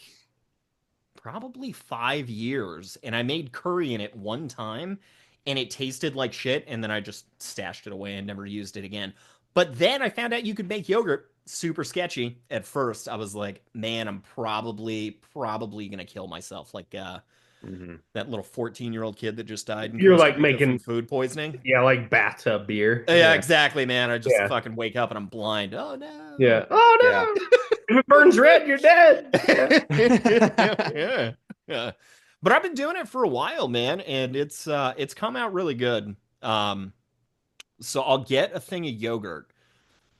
probably 5 years, and I made curry in it one time, and it tasted like shit, and then I just stashed it away and never used it again. But then I found out you could make yogurt. Super sketchy at first. I was like, man, I'm probably gonna kill myself, like Hmm. that little 14-year-old kid that just died in You're Costa like Rica from making, food poisoning. yeah, like bathtub beer. Yeah, Yeah, exactly, man. I just yeah, fucking wake up and I'm blind. Oh no. yeah. Oh Yeah. no! If it burns red, you're dead. Yeah. Yeah. Yeah. But I've been doing it for a while, man, and it's come out really good. Um, so I'll get a thing of yogurt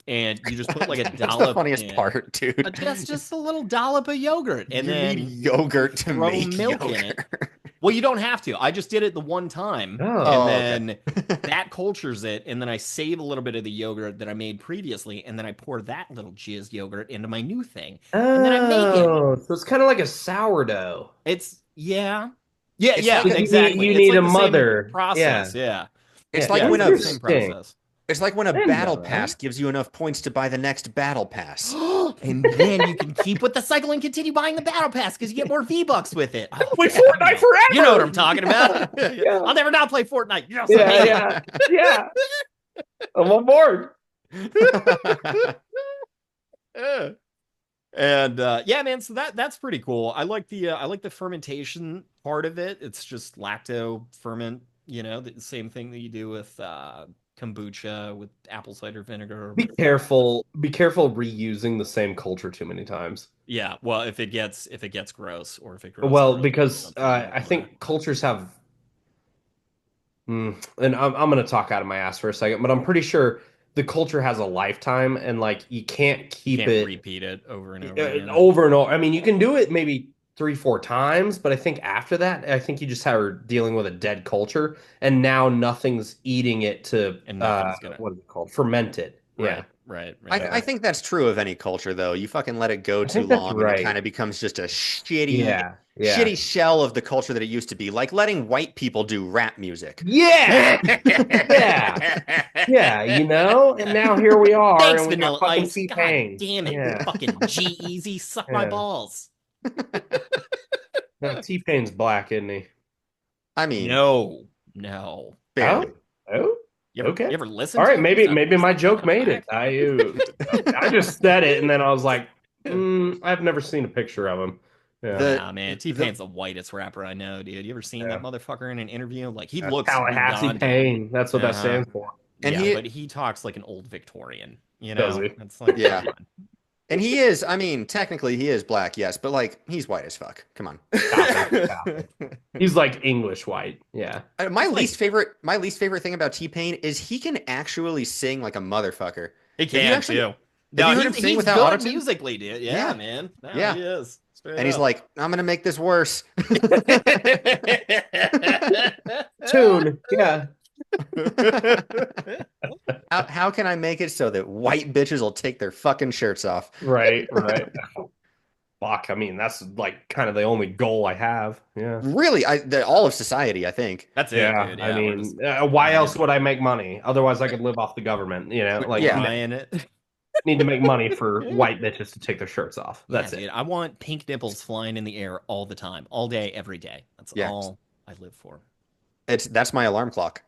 and you just put like a That's the dollop funniest in. part, dude. Just a little dollop of yogurt, and You need then yogurt to throw make milk in it. yogurt. Well, you don't have to. I just did it the one time, Oh, and Oh, okay. then that cultures it, and then I save a little bit of the yogurt that I made previously, and then I pour that little jizz yogurt into my new thing, and then I make it. Oh, so it's kind of like a sourdough. It's yeah, yeah, It's yeah, like But a, exactly. you It's need like a the same mother. Yeah, process. Yeah, it's yeah. like yeah. when It's a like the same Interesting. process. it's like when a I didn't battle know pass that. gives you enough points to buy the next battle pass. And then you can keep with the cycle and continue buying the battle pass because you get more V-Bucks with it. Oh, Play yeah, Fortnite forever. you know what I'm talking about. Yeah. I'll never not play Fortnite. Yes, I Yeah, am. yeah, yeah. I'm on board. Yeah. And yeah, man, so that's pretty cool. I like the fermentation part of it. It's just lacto ferment, the same thing that you do with kombucha with apple cider vinegar or Be whatever. careful. Be careful reusing the same culture too many times. Yeah, well, if it gets gross or if it grows Well, really because something you don't I wanna- think cultures have, and I'm going to talk out of my ass for a second, but I'm pretty sure the culture has a lifetime, and like you can't you keep can't it repeat it over and over again. over and over. I mean, you can do it maybe 3, 4 times, but I think after that, I think you just are dealing with a dead culture, and now nothing's eating it to And nothing's gonna what is it called? Ferment it. Yeah, right. I think that's true of any culture, though. You fucking let it go I too think that's long, and it right. kind of becomes just a shitty, Yeah, yeah, shitty shell of the culture that it used to be. Like letting white people do rap music. yeah, yeah, yeah. You know, and now here we are, Thanks, and we got Vanilla fucking Ice. God T-Pain. damn it, Yeah, fucking G-Eazy, suck my yeah. balls. No, T-Pain's black, isn't he? I mean, No. Oh, barely. oh. You ever, Okay. you ever listen All to right, him? maybe my joke Fucking made it. whack. I just said it, and then I was like, I've never seen a picture of him. Yeah. Nah, man, The T-Pain's the whitest rapper I know, dude. You ever seen that motherfucker in an interview? Like, he looks Tallahassee Ugandan. Pain. That's what that Uh-huh. stands for. And Yeah, he- but he talks like an old Victorian, Does he? It's like, Yeah. come on. and he is. I mean, technically he is black, yes, but like he's white as fuck. Come on. Stop it. He's like English white. Yeah. My least favorite thing about T-Pain is he can actually sing like a motherfucker. He Have you can actually- too. have No, you heard him he's sing without good autotune? musically, dude. Yeah, Yeah. man. No, Yeah. he is. Straight And he's up. like, I'm gonna make this worse. Tune. Yeah. How can I make it so that white bitches will take their fucking shirts off? Right. Fuck. I mean, that's like kind of the only goal I have. Yeah. Really, all of society, I think. That's it, Yeah. dude. I Yeah, we're mean, just why else would I make money? Otherwise, I could live off the government. You know, like Yeah. buying it. need to make money for white bitches to take their shirts off. That's Yeah, it. dude. I want pink nipples flying in the air all the time, all day, every day. That's Yeah. all I live for. That's my alarm clock.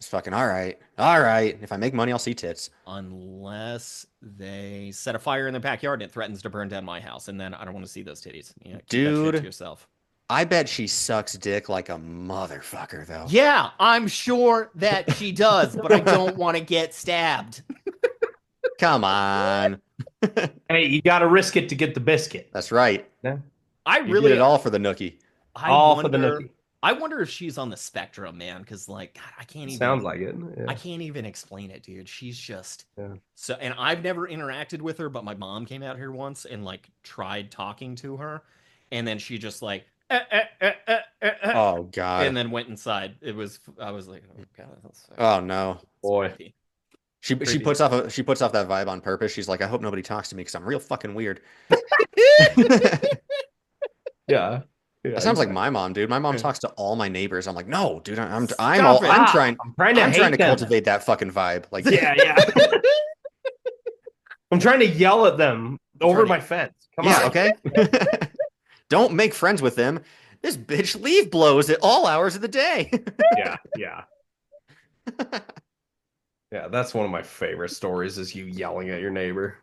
It's fucking all right. All right. If I make money, I'll see tits. Unless they set a fire in their backyard and it threatens to burn down my house, and then I don't want to see those titties. Yeah, keep that shit to Dude, yourself. I bet she sucks dick like a motherfucker, though. Yeah, I'm sure that she does, but I don't want to get stabbed. Come on. Hey, you got to risk it to get the biscuit. That's right. Yeah. I You really did it all for the nookie. All for the nookie. I wonder if she's on the spectrum, man, because like God, I can't even. Sounds like it. Yeah. I can't even explain it, dude. She's just Yeah. so, and I've never interacted with her, but my mom came out here once and like tried talking to her, and then she just like, Oh God. and then went inside. It was, I was like, oh God, that's Oh no. Boy. creepy. She puts off that vibe on purpose. She's like, I hope nobody talks to me because I'm real fucking weird. Yeah. That sounds like my mom, dude. My mom talks to all my neighbors. I'm like, no, dude. I'm Stop it. trying to cultivate that fucking vibe. Like, Yeah. I'm trying to yell at them over my fence. Come on. okay. Don't make friends with them. This bitch leaf blows at all hours of the day. Yeah. Yeah, that's one of my favorite stories is you yelling at your neighbor.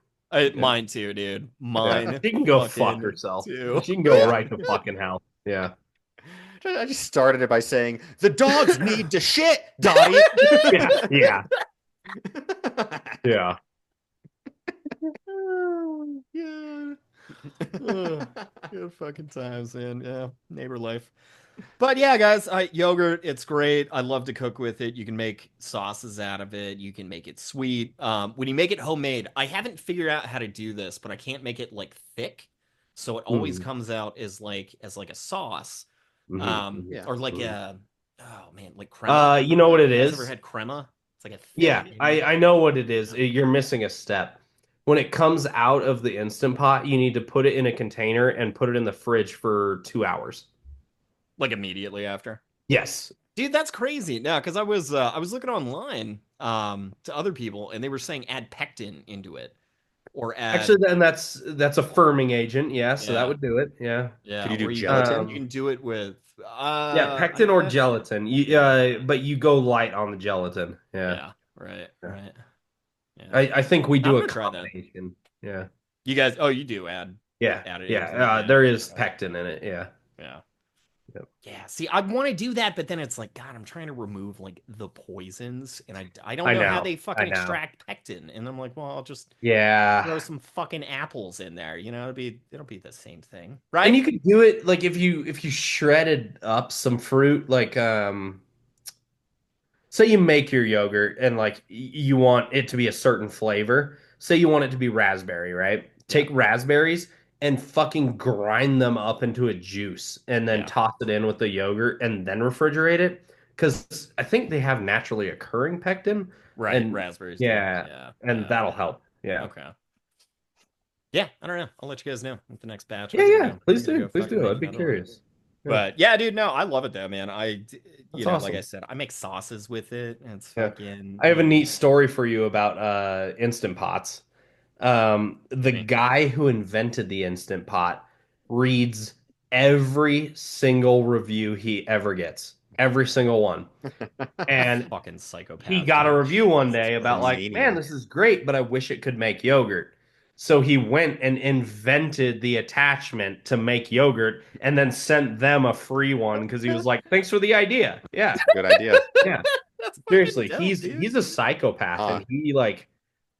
Mine too, dude. Mine. Yeah. She can go fucking fuck herself. too. She can go right to fucking hell. Yeah. I just started it by saying, the dogs need to shit, Dottie. Yeah. Oh, yeah. Good fucking times, man. Yeah, neighbor life. But yeah, guys, yogurt, it's great. I love to cook with it. You can make sauces out of it. You can make it sweet. When you make it homemade, I haven't figured out how to do this, but I can't make it like thick, so it always comes out as like a sauce, or like a like crema. You know what it You guys is? ever had crema? It's like a thick, Yeah, I know what it is. You're missing a step. When it comes out of the Instant Pot, you need to put it in a container and put it in the fridge for 2 hours. like immediately after. Yes. Dude, that's crazy. No, because I was looking online to other people, and they were saying add pectin into it, or add Actually, then that's a firming agent. Yeah, so Yeah. that would do it. Yeah. yeah. Could you do or gelatin? You can do it with Yeah, pectin or gelatin. But you go light on the gelatin. Yeah. Yeah, right. Yeah. I think we do I'm a gonna try that. combination. Yeah. You guys, you do add Yeah. add it. Yeah. There is pectin in it. Yeah. Yeah. Yep. Yeah. See, I want to do that, but then it's like, God, I'm trying to remove like the poisons, and I don't I know how know, they fucking I know. extract pectin. And I'm like, well, I'll just Yeah. throw some fucking apples in there. You know, it'll be the same thing, right? And you could do it like if you shredded up some fruit, like say you make your yogurt and like you want it to be a certain flavor. Say you want it to be raspberry, right? Take raspberries and fucking grind them up into a juice and then toss it in with the yogurt and then refrigerate it. Because I think they have naturally occurring pectin. Right, And raspberries. yeah, and that'll help. Yeah. Okay. Yeah, I don't know. I'll let you guys know with the next batch. Yeah. Please We're gonna do. go Please fucking do. make I'd be another one. curious. Yeah. But yeah, dude, no, I love it though, man. That's like awesome. I said, I make sauces with it. And it's Yeah. fucking. I have a neat story for you about Instant Pots. The guy who invented the Instant Pot reads every single review he ever gets, every single one. And fucking psychopath. he got a review one day about like, Maniac. man, this is great, but I wish it could make yogurt. So he went and invented the attachment to make yogurt and then sent them a free one because he was like, thanks for the idea. Yeah. Good idea. Yeah. That's Seriously, dope, he's dude. a psychopath, and he like,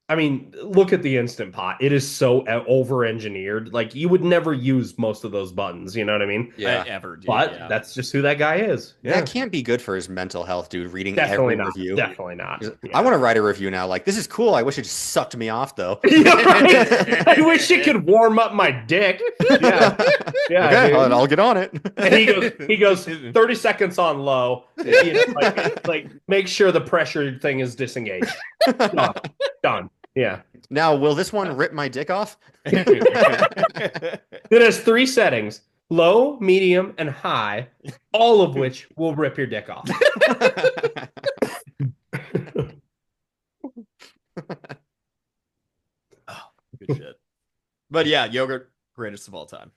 I mean, look at the Instant Pot. It is so over-engineered. Like you would never use most of those buttons. You know what I mean? Yeah. Ever, dude. But that's just who that guy is. Yeah, That can't be good for his mental health, dude. Reading definitely every not. review. Definitely not. I want to write a review now. Like, this is cool. I wish it just sucked me off, though. Yeah, right? I wish it could warm up my dick. Yeah, yeah. Okay, dude. I'll get on it. And he goes 30 seconds on low. You know, like make sure the pressure thing is disengaged. Done. Yeah. Now, will this one rip my dick off? It has 3 settings: low, medium, and high, all of which will rip your dick off. Good shit. But yeah, yogurt, greatest of all time.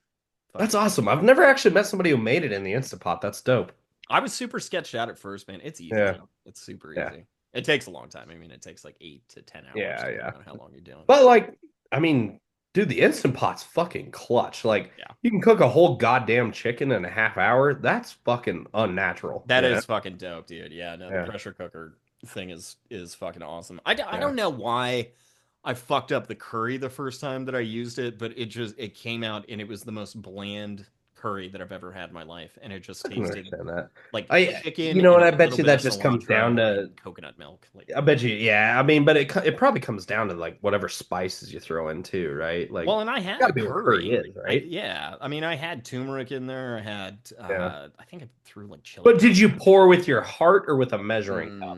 That's awesome. I've never actually met somebody who made it in the Instapot. That's dope. I was super sketched out at first, man. It's easy. Yeah. It's super Yeah. easy. It takes a long time. I mean, it takes like 8 to 10 hours. Yeah, depending yeah. on how long you're doing. But like, I mean, dude, the Instant Pot's fucking clutch. Like, Yeah. you can cook a whole goddamn chicken in a half hour. That's fucking unnatural. That you is know? fucking dope, dude. Yeah, no, the Yeah. pressure cooker thing is fucking awesome. I don't know why I fucked up the curry the first time that I used it, but it came out and it was the most bland curry that I've ever had in my life, and it just I can tasted understand that. like I, chicken you know, and and I a bet little you bit that of just comes cilantro down to, and coconut milk. Like, I bet you, yeah. I mean, but it probably comes down to like whatever spices you throw in too, right? Like, well, and I gotta had be what curry curry. is, right? Yeah, I mean, I had turmeric in there. I had, Yeah. I think I threw like chili. But did you powder. pour with your heart or with a measuring cup?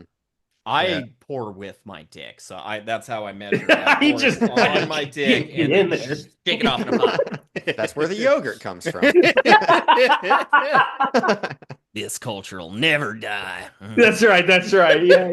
I pour with my dick, so that's how I measure it. I He pour just it on my dick get and in then there. shake it off in a pot. That's where the yogurt comes from. This culture will never die. That's right. That's right. Yeah,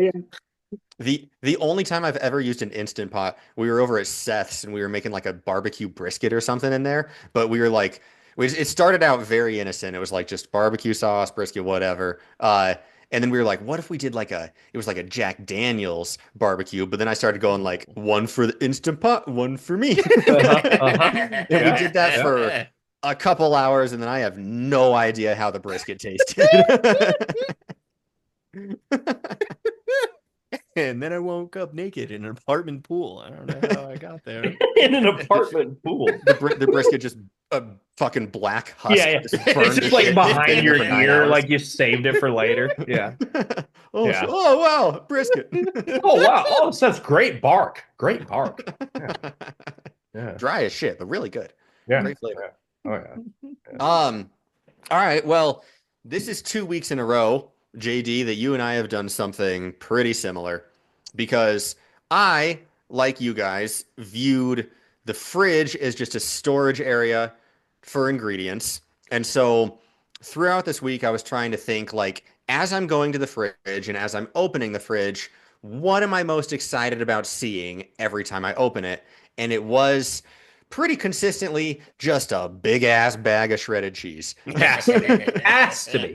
yeah. The only time I've ever used an Instant Pot, we were over at Seth's and we were making like a barbecue brisket or something in there, but we were like, it started out very innocent. It was like just barbecue sauce, brisket, whatever. And then we were like, what if we did it was like a Jack Daniel's barbecue, but then I started going like, one for the Instant Pot, one for me. And we did that for a couple hours, and then I have no idea how the brisket tasted. And then I woke up naked in an apartment pool. I don't know how I got there. In an apartment pool. The brisket just a fucking black husk. Yeah, yeah. Just It's burned just to like shit behind in your for 9 ear, hours. like you saved it for later. Yeah. Oh, Yeah. oh wow, brisket. Oh wow. Oh, so that's great bark. Great bark. Yeah. Dry as shit, but really good. Yeah. Great flavor. Oh yeah. All right. Well, this is 2 weeks in a row, JD, that you and I have done something pretty similar because I, like you guys, viewed the fridge as just a storage area for ingredients. And so throughout this week, I was trying to think like, as I'm going to the fridge and as I'm opening the fridge, what am I most excited about seeing every time I open it? And it was pretty consistently just a big ass bag of shredded cheese. Has to be. Has to be.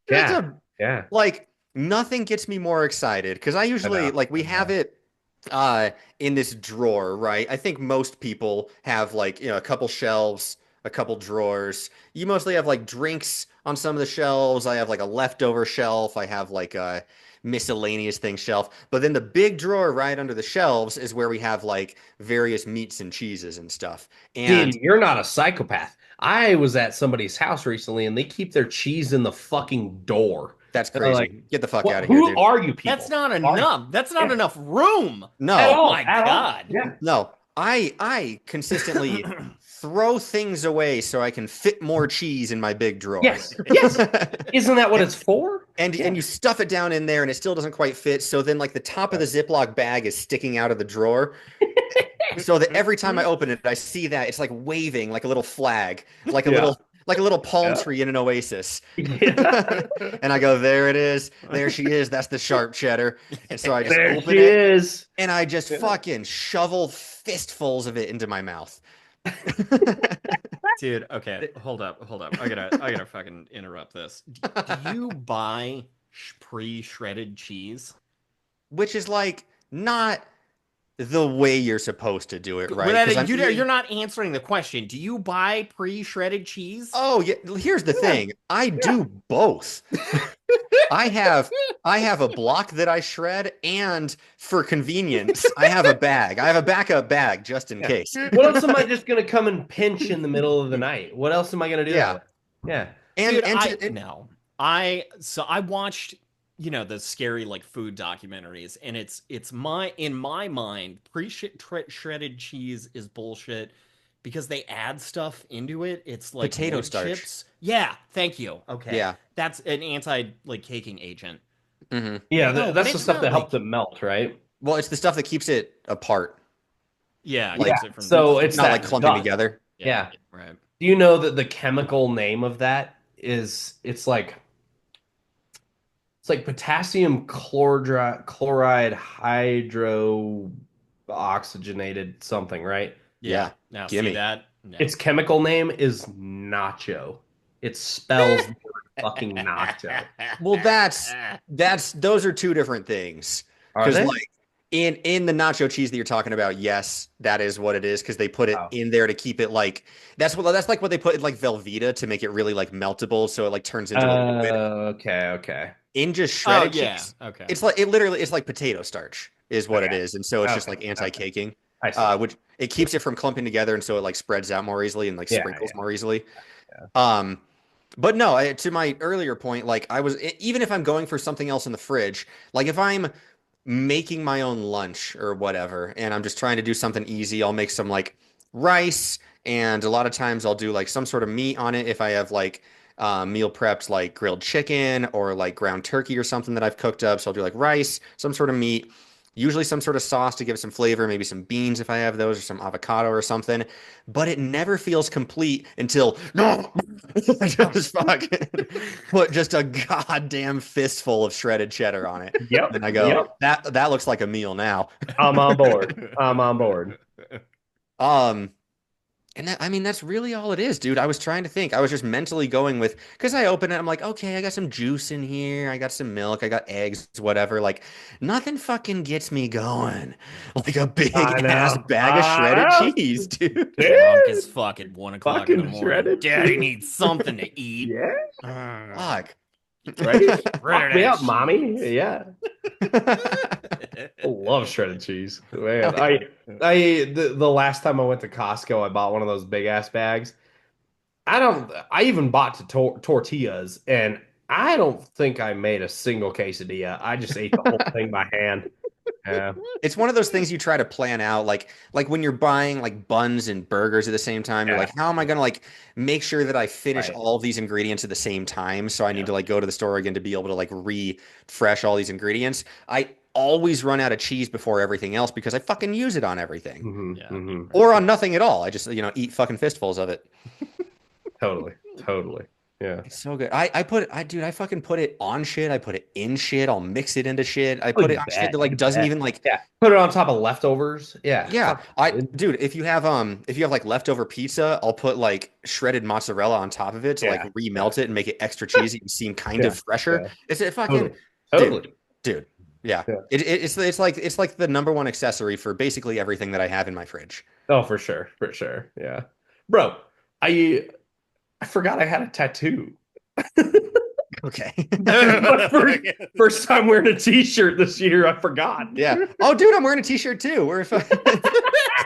It's Yeah. a, Yeah. like nothing gets me more excited because I usually know. like we have it in this drawer, right? I think most people have like, a couple shelves, a couple drawers. You mostly have like drinks on some of the shelves. I have like a leftover shelf. I have like a miscellaneous thing shelf. But then the big drawer right under the shelves is where we have like various meats and cheeses and stuff. And Dude, you're not a psychopath. I was at somebody's house recently and they keep their cheese in the fucking door. that's And crazy. I'm like, Get the fuck out of here, who dude. are you people? That's not Are- enough. That's not Yeah. enough room. At No, all, my at all. God. Yeah. no. I consistently throw things away so I can fit more cheese in my big drawer. Yes. Yes. Isn't that what it's for? And you stuff it down in there and it still doesn't quite fit. So then like the top of the Ziploc bag is sticking out of the drawer. So that every time I open it, I see that it's like waving like a little flag, like a little palm tree in an oasis. Yeah. And I go, there it is. There she is. That's the sharp cheddar. And so I just There open she it is. and I just fucking shovel fistfuls of it into my mouth. Dude, okay, hold up. I gotta fucking interrupt this. Do you buy pre-shredded cheese? Which is like not the way you're supposed to do it, right? Well, 'Cause I'm eating- you're not answering the question. Do you buy pre-shredded cheese? Oh, yeah. Here's the thing. I do both. I have a block that I shred, and for convenience, I have a bag. I have a backup bag just in case. What else am I just gonna come and pinch in the middle of the night? What else am I gonna do? Yeah. that with? Yeah. And Dude, and I watched the scary like food documentaries, and it's in my mind pre-shredded cheese is bullshit because they add stuff into it. It's like Potato wood starch. chips. Yeah, thank you. Okay, Yeah. that's an anti like caking agent. hmm Yeah, No, but that's the it's stuff not that helps like- it melt, right? Well, it's the stuff that keeps it apart. Yeah, Like, keeps it from so It's It's not that like clumping dust. together. Yeah. right. Do you know that the chemical name of that is it's like potassium chloride hydrooxygenated something, right? Yeah. Now Gimme. see that? No. Its chemical name is nacho. It spells the word fucking nacho. Well, those are two different things. Are Because they? like in the nacho cheese that you're talking about, yes, that is what it is because they put it Oh. in there to keep it like that's like what they put in like Velveeta to make it really like meltable so it like turns into a liquid. Okay. In just Oh shredded yeah. cheese, Okay. it's like it literally it's like potato starch is what it Okay. is, and so it's just Okay. like anti-caking, I see. which it keeps it from clumping together, and so it like spreads out more easily and like Yeah, sprinkles more easily. yeah. Um, but no, to my earlier point, like even if I'm going for something else in the fridge, like if I'm making my own lunch or whatever, and I'm just trying to do something easy, I'll make some like rice, and a lot of times I'll do like some sort of meat on it if I have like meal prepped like grilled chicken or like ground turkey or something that I've cooked up. So I'll do like rice, some sort of meat, usually some sort of sauce to give it some flavor, maybe some beans if I have those, or some avocado or something. But it never feels complete until no, I just fucking put just a goddamn fistful of shredded cheddar on it. Yep. And I go, Yep. that looks like a meal now. I'm on board. I'm on board. Um, and that, I mean, that's really all it is, dude. I was trying to think. I was just mentally going with, because I open it, I'm like, okay, I got some juice in here. I got some milk. I got eggs, whatever. Like, nothing fucking gets me going like a big I ass know. bag of I shredded know. cheese, dude. Drunk as fuck at 1 o'clock in the Fucking morning. shredded Daddy cheese. needs something to eat. Yeah. Fuck. Right? Fuck Shredded me ass up, mommy. cheese. Yeah. I love shredded cheese. Man, Hell the last time I went to Costco, I bought one of those big ass bags. I even bought tortillas, and I don't think I made a single quesadilla. I just ate the whole thing by hand. Yeah. It's one of those things you try to plan out, like when you're buying like buns and burgers at the same time. You're Yeah. like, how am I gonna like make sure that I finish Right. all of these ingredients at the same time? So I need Yeah. to like go to the store again to be able to like refresh all these ingredients. I always run out of cheese before everything else because I fucking use it on everything hmm Yeah. hmm or on nothing at all. I just eat fucking fistfuls of it. Totally. Yeah. It's so good. I fucking put it on shit. I put it in shit. I'll mix it into shit. I Oh, put you it on shit bet. that like You doesn't bet. even like. Yeah. Put it on top of leftovers. Yeah. Yeah, Dude. dude, if you have like leftover pizza, I'll put like shredded mozzarella on top of it to like Yeah. remelt it and make it extra cheesy and seem kind of Yeah. fresher. Yeah. It's a fucking Totally. dude. Yeah. Yeah. It's like the number one accessory for basically everything that I have in my fridge. Oh, for sure. For sure. Yeah. Bro, I forgot I had a tattoo. Okay. My first time wearing a t-shirt this year, I forgot. Yeah. Oh, dude, I'm wearing a t-shirt too. We're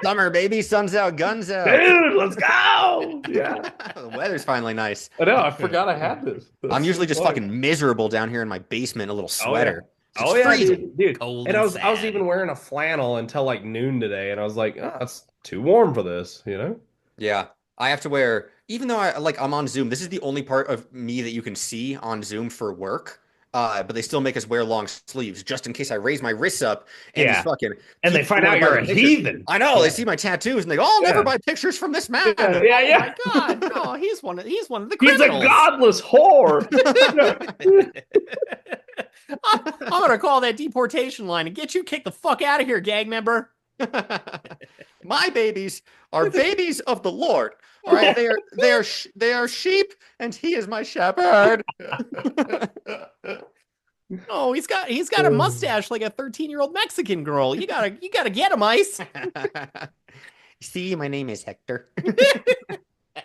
summer, baby. Sun's out, guns out. Dude, let's go. Yeah. The weather's finally nice. I know. I forgot I had this. I'm That's usually so just funny. fucking miserable down here in my basement in a little sweater. Oh It's yeah, freezing. dude. Cold And and I was sad. even wearing a flannel until like noon today, and I was like, oh, it's too warm for this, you know? Yeah. I have to wear, even though I'm on Zoom, this is the only part of me that you can see on Zoom for work. But they still make us wear long sleeves just in case I raise my wrists up and just Yeah. fucking And they keep find going out by you're the a pictures. heathen. I know, they see my tattoos and they go, "Oh, I'll never Yeah. buy pictures from this man." Yeah. Oh my god, no, he's one of the He's a criminals. godless whore. I'm gonna call that deportation line and get you kicked the fuck out of here, gang member. My babies are babies of the Lord. All right, they are sheep, and he is my shepherd. Oh, he's got a mustache like a 13-year-old Mexican girl. You gotta get him, Ice. See, my name is Hector.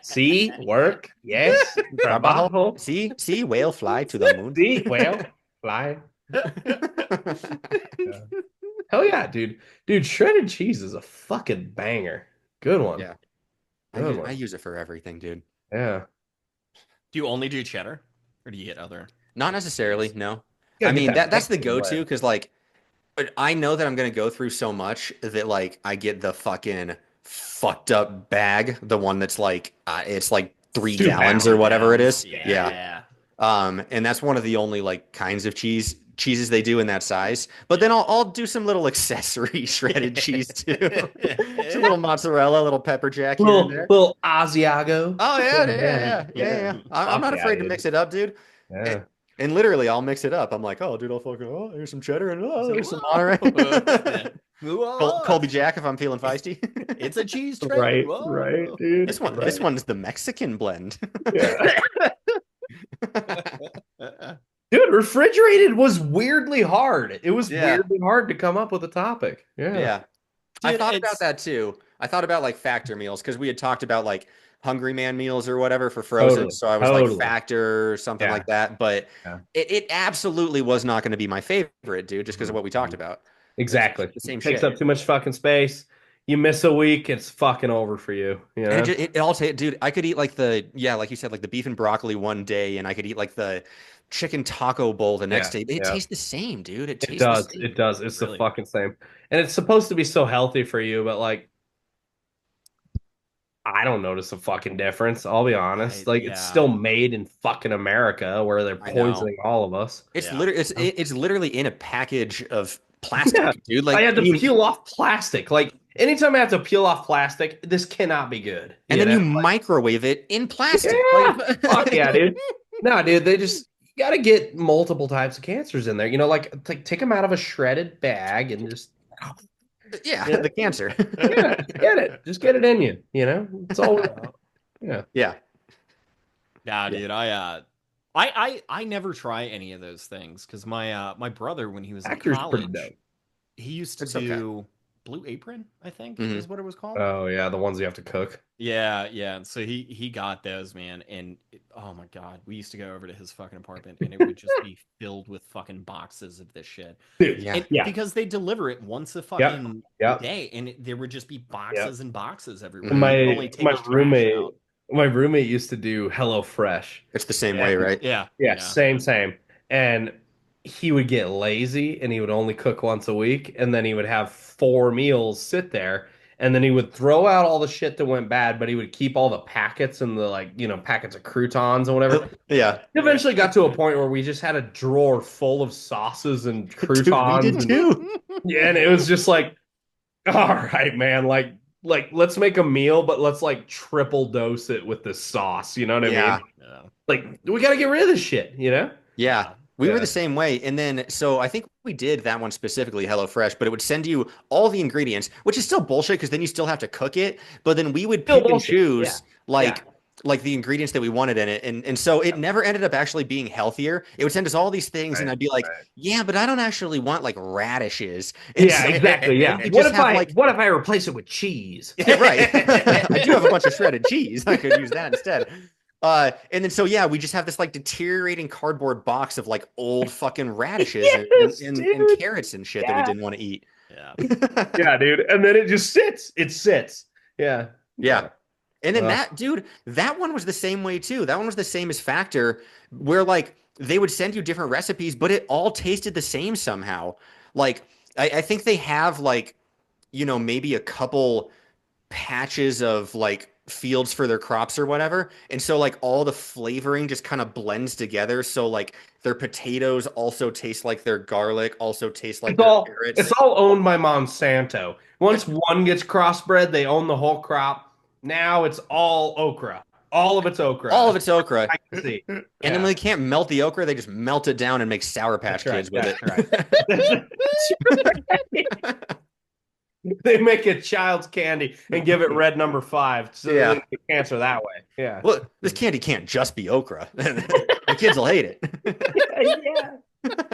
See, work, yes, trabajo. See, whale fly to the moon. See, well, fly. Hell yeah, dude. Dude, shredded cheese is a fucking banger. Good one. Yeah. Good one. I use it for everything, dude. Yeah. Do you only do cheddar, or do you get other? Not necessarily, no. Gotta I get mean, that that's the Mexican go-to blend. because like I know that I'm gonna go through so much that like I get the fucking fucked up bag, the one that's like it's like 3 gallons or whatever it is. Yeah. And that's one of the only like kinds of cheeses they do in that size. But then I'll do some little accessory shredded cheese too. Some little mozzarella, little pepper jack here and there. Little Asiago. Oh yeah. I'm not Fuck yeah, afraid to dude. mix it up, dude. Yeah. And literally, I'll mix it up. I'm like, oh, dude, I'll fucking, oh, here's some cheddar and oh, there's some Monterey. Colby Jack if I'm feeling feisty. It's a cheese train. Right, Whoa. right, dude. This right. one's the Mexican blend. Yeah. Dude, refrigerated was weirdly hard. It was Yeah. weirdly hard to come up with a topic. Yeah. Yeah. I Dude, thought about it's that too. I thought about like Factor meals because we had talked about like Hungry Man meals or whatever for Frozen. Totally. So I was like Totally. Factor or something Yeah. like that. But Yeah. it absolutely was not going to be my favorite, dude, just because of what we talked about. It's Exactly. the same Takes shit. up too much fucking space. You miss a week, it's fucking over for you. You And know? it all tastes, dude. I could eat like like you said, like the beef and broccoli one day, and I could eat like the chicken taco bowl the next Yeah. day. It Yeah. tastes the same, dude. It It tastes the does. same. It does. It's the really fucking same. And it's supposed to be so healthy for you, but like I don't notice a fucking difference. I'll be honest. Like it's yeah, still made in fucking America where they're I know. poisoning all of us. yeah. It's literally in a package of plastic, Yeah. dude. I Like, had to peel off plastic. Like anytime I have to peel off plastic, this cannot be good. and You then you know? microwave it in plastic. Yeah. Like, Fuck yeah, dude. No, dude, they just you gotta get multiple types of cancers in there. You know, like take them out of a shredded bag and just yeah, Yeah. the cancer. yeah, just get it. Just get it in you. You know, it's all. Yeah. Yeah. Yeah, Yeah. dude, I never try any of those things because my brother, when he was in Actor's pretty college, dope. he used to It's okay. do Blue Apron, I think Mhm. is what it was called. Oh yeah, the ones you have to cook. Yeah, yeah. And so he got those, man, and oh my god, we used to go over to his fucking apartment, and it would just be filled with fucking boxes of this shit. Dude, Yeah. And yeah. because they deliver it once a fucking Yep. day, and there would just be boxes and boxes everywhere. Mhm. You could only take My his trash roommate out. my roommate used to do Hello Fresh. It's the same Yeah. way, right? Yeah, Yeah, same. And he would get lazy and he would only cook once a week and then he would have 4 meals sit there and then he would throw out all the shit that went bad, but he would keep all the packets and the packets of croutons and whatever. Yeah. It eventually got to a point where we just had a drawer full of sauces and Dude, we croutons did and too. yeah, and it was just like, all right, man, like let's make a meal, but let's like triple dose it with this sauce. You know what I Yeah. mean? Yeah. Like we got to get rid of this shit. You know? Yeah. We were Yeah. the same way. And then, so I think we did that one specifically, HelloFresh, but it would send you all the ingredients, which is still bullshit because then you still have to cook it. But then we would Still pick and bullshit. choose Yeah. like the ingredients that we wanted in it. And so it never ended up actually being healthier. It would send us all these things, and Right, I'd be like, right. yeah, but I don't actually want like radishes. And Yeah, so- exactly. Yeah. and What just if have, I like, what if I replace it with cheese? yeah, right. I do have a bunch of shredded cheese. I could use that instead. And then so yeah, we just have this like deteriorating cardboard box of like old fucking radishes Yes, and dude. carrots and shit that we Yeah. didn't want to eat. Yeah. Yeah, dude. And then it just sits. It sits. Yeah. Yeah. And then Ugh. that dude, that one was the same way too. That one was the same as Factor, where like they would send you different recipes, but it all tasted the same somehow. Like I think they have like, maybe a couple patches of like fields for their crops or whatever. And so like all the flavoring just kind of blends together. So like their potatoes also taste like their garlic, also taste like It's their all carrots. it's all owned by Monsanto. Once one gets crossbred, they own the whole crop. Now it's all okra. All of it's okra. All of it's okra. I can see. And then when they can't melt the okra, they just melt it down and make Sour Patch That's Kids with right, it. They make a child's candy and give it red number 5 so Yeah. they get cancer that way. Yeah. Well, this candy can't just be okra. The kids will hate it.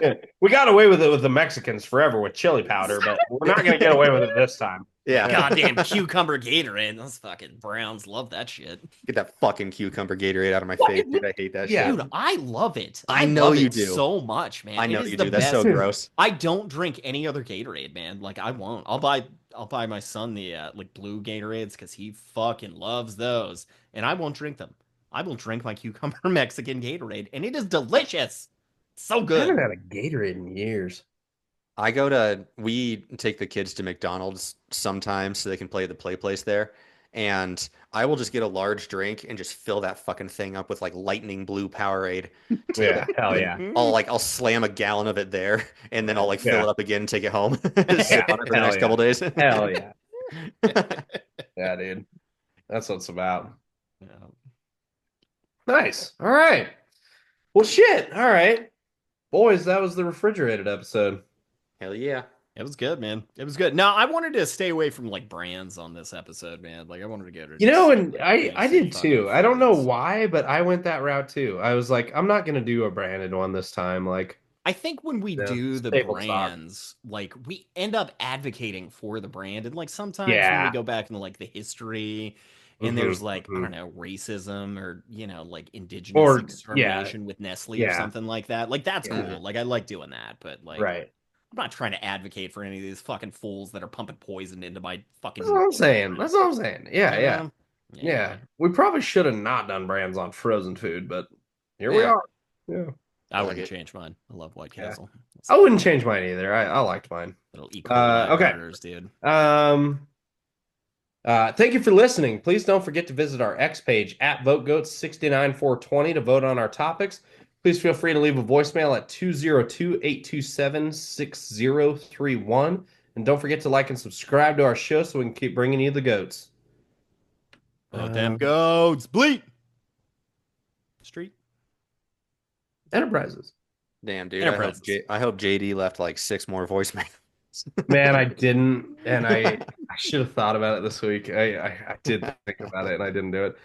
Yeah. We got away with it with the Mexicans forever with chili powder, but we're not going to get away with it this time. Yeah. Goddamn cucumber Gatorade. Those fucking Browns love that shit. Get that fucking cucumber Gatorade out of my What? face, dude. I hate that Yeah. shit. Dude, I love it. I know love you it do. so much, man. I know It is you the do. That's so best. gross. I don't drink any other Gatorade, man. Like I won't. I'll buy my son the like blue Gatorades because he fucking loves those, and I won't drink them. I will drink my cucumber Mexican Gatorade, and it is delicious. So I good. haven't had a Gatorade in years. We take the kids to McDonald's sometimes so they can play at the play place there. And I will just get a large drink and just fill that fucking thing up with like lightning blue Powerade. Yeah, hell yeah. I'll slam a gallon of it there and then I'll like fill Yeah. it up again and take it home. Sit on it for the Hell next yeah. couple days. Hell yeah. Yeah, dude. That's what it's about. Yeah. Nice. All right. Well, shit. All right. Boys, that was the refrigerated episode. Hell yeah. It was good, man. It was good. No, I wanted to stay away from like brands on this episode, man. Like I wanted to go to You know, just, and like, I basic did fucking too. I don't know foods. why, but I went that route too. I was like, I'm not gonna do a branded one this time. Like, I think when we do the staple stock. brands, like we end up advocating for the brand, and like sometimes when we Yeah. go back into like the history, and Hmm. there's like I don't know racism or like indigenous Or yeah, extermination with Nestle or yeah, something like that. Like that's yeah. cool. Like I like doing that, but like Right. I'm not trying to advocate for any of these fucking fools that are pumping poison into my fucking. That's what I'm saying. That's what I'm saying. Yeah, You yeah, know? yeah. Yeah. We probably should have not done brands on frozen food, but here we Yeah. are. Yeah. I I like wouldn't it. change mine. I love White Yeah. Castle. It's I wouldn't change mine either. I liked mine. little E. coli Okay. murders, dude. Thank you for listening. Please don't forget to visit our X page at VoteGoats69420 to vote on our topics. Please feel free to leave a voicemail at 202-827-6031. And don't forget to like and subscribe to our show so we can keep bringing you the goats. Vote them goats. Bleat. Street. Enterprises. Damn, dude. Enterprises. I hope JD left like 6 more voicemails. Man, I didn't, and I should have thought about it this week. I did think about it, and I didn't do it.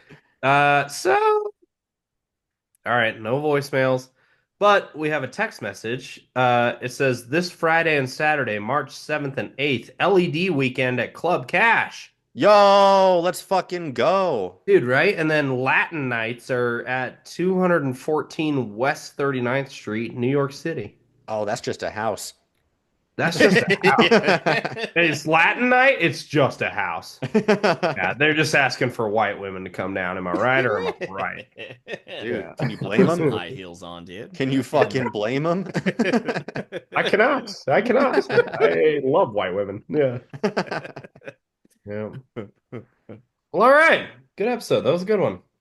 All right, no voicemails, but we have a text message. It says this Friday and Saturday, March 7th and 8th, LED weekend at Club Cash. Yo, let's fucking go. Dude, right? And then Latin nights are at 214 West 39th Street, New York City. Oh, that's just a house. That's just a house. It's Latin night, it's just a house. Yeah, they're just asking for white women to come down. Am I right or am I right? Dude, Yeah. can you blame Some him? high heels on, dude. Can you fucking blame him? I cannot. I cannot. I love white women. Yeah. Yeah. Well, all right. Good episode. That was a good one.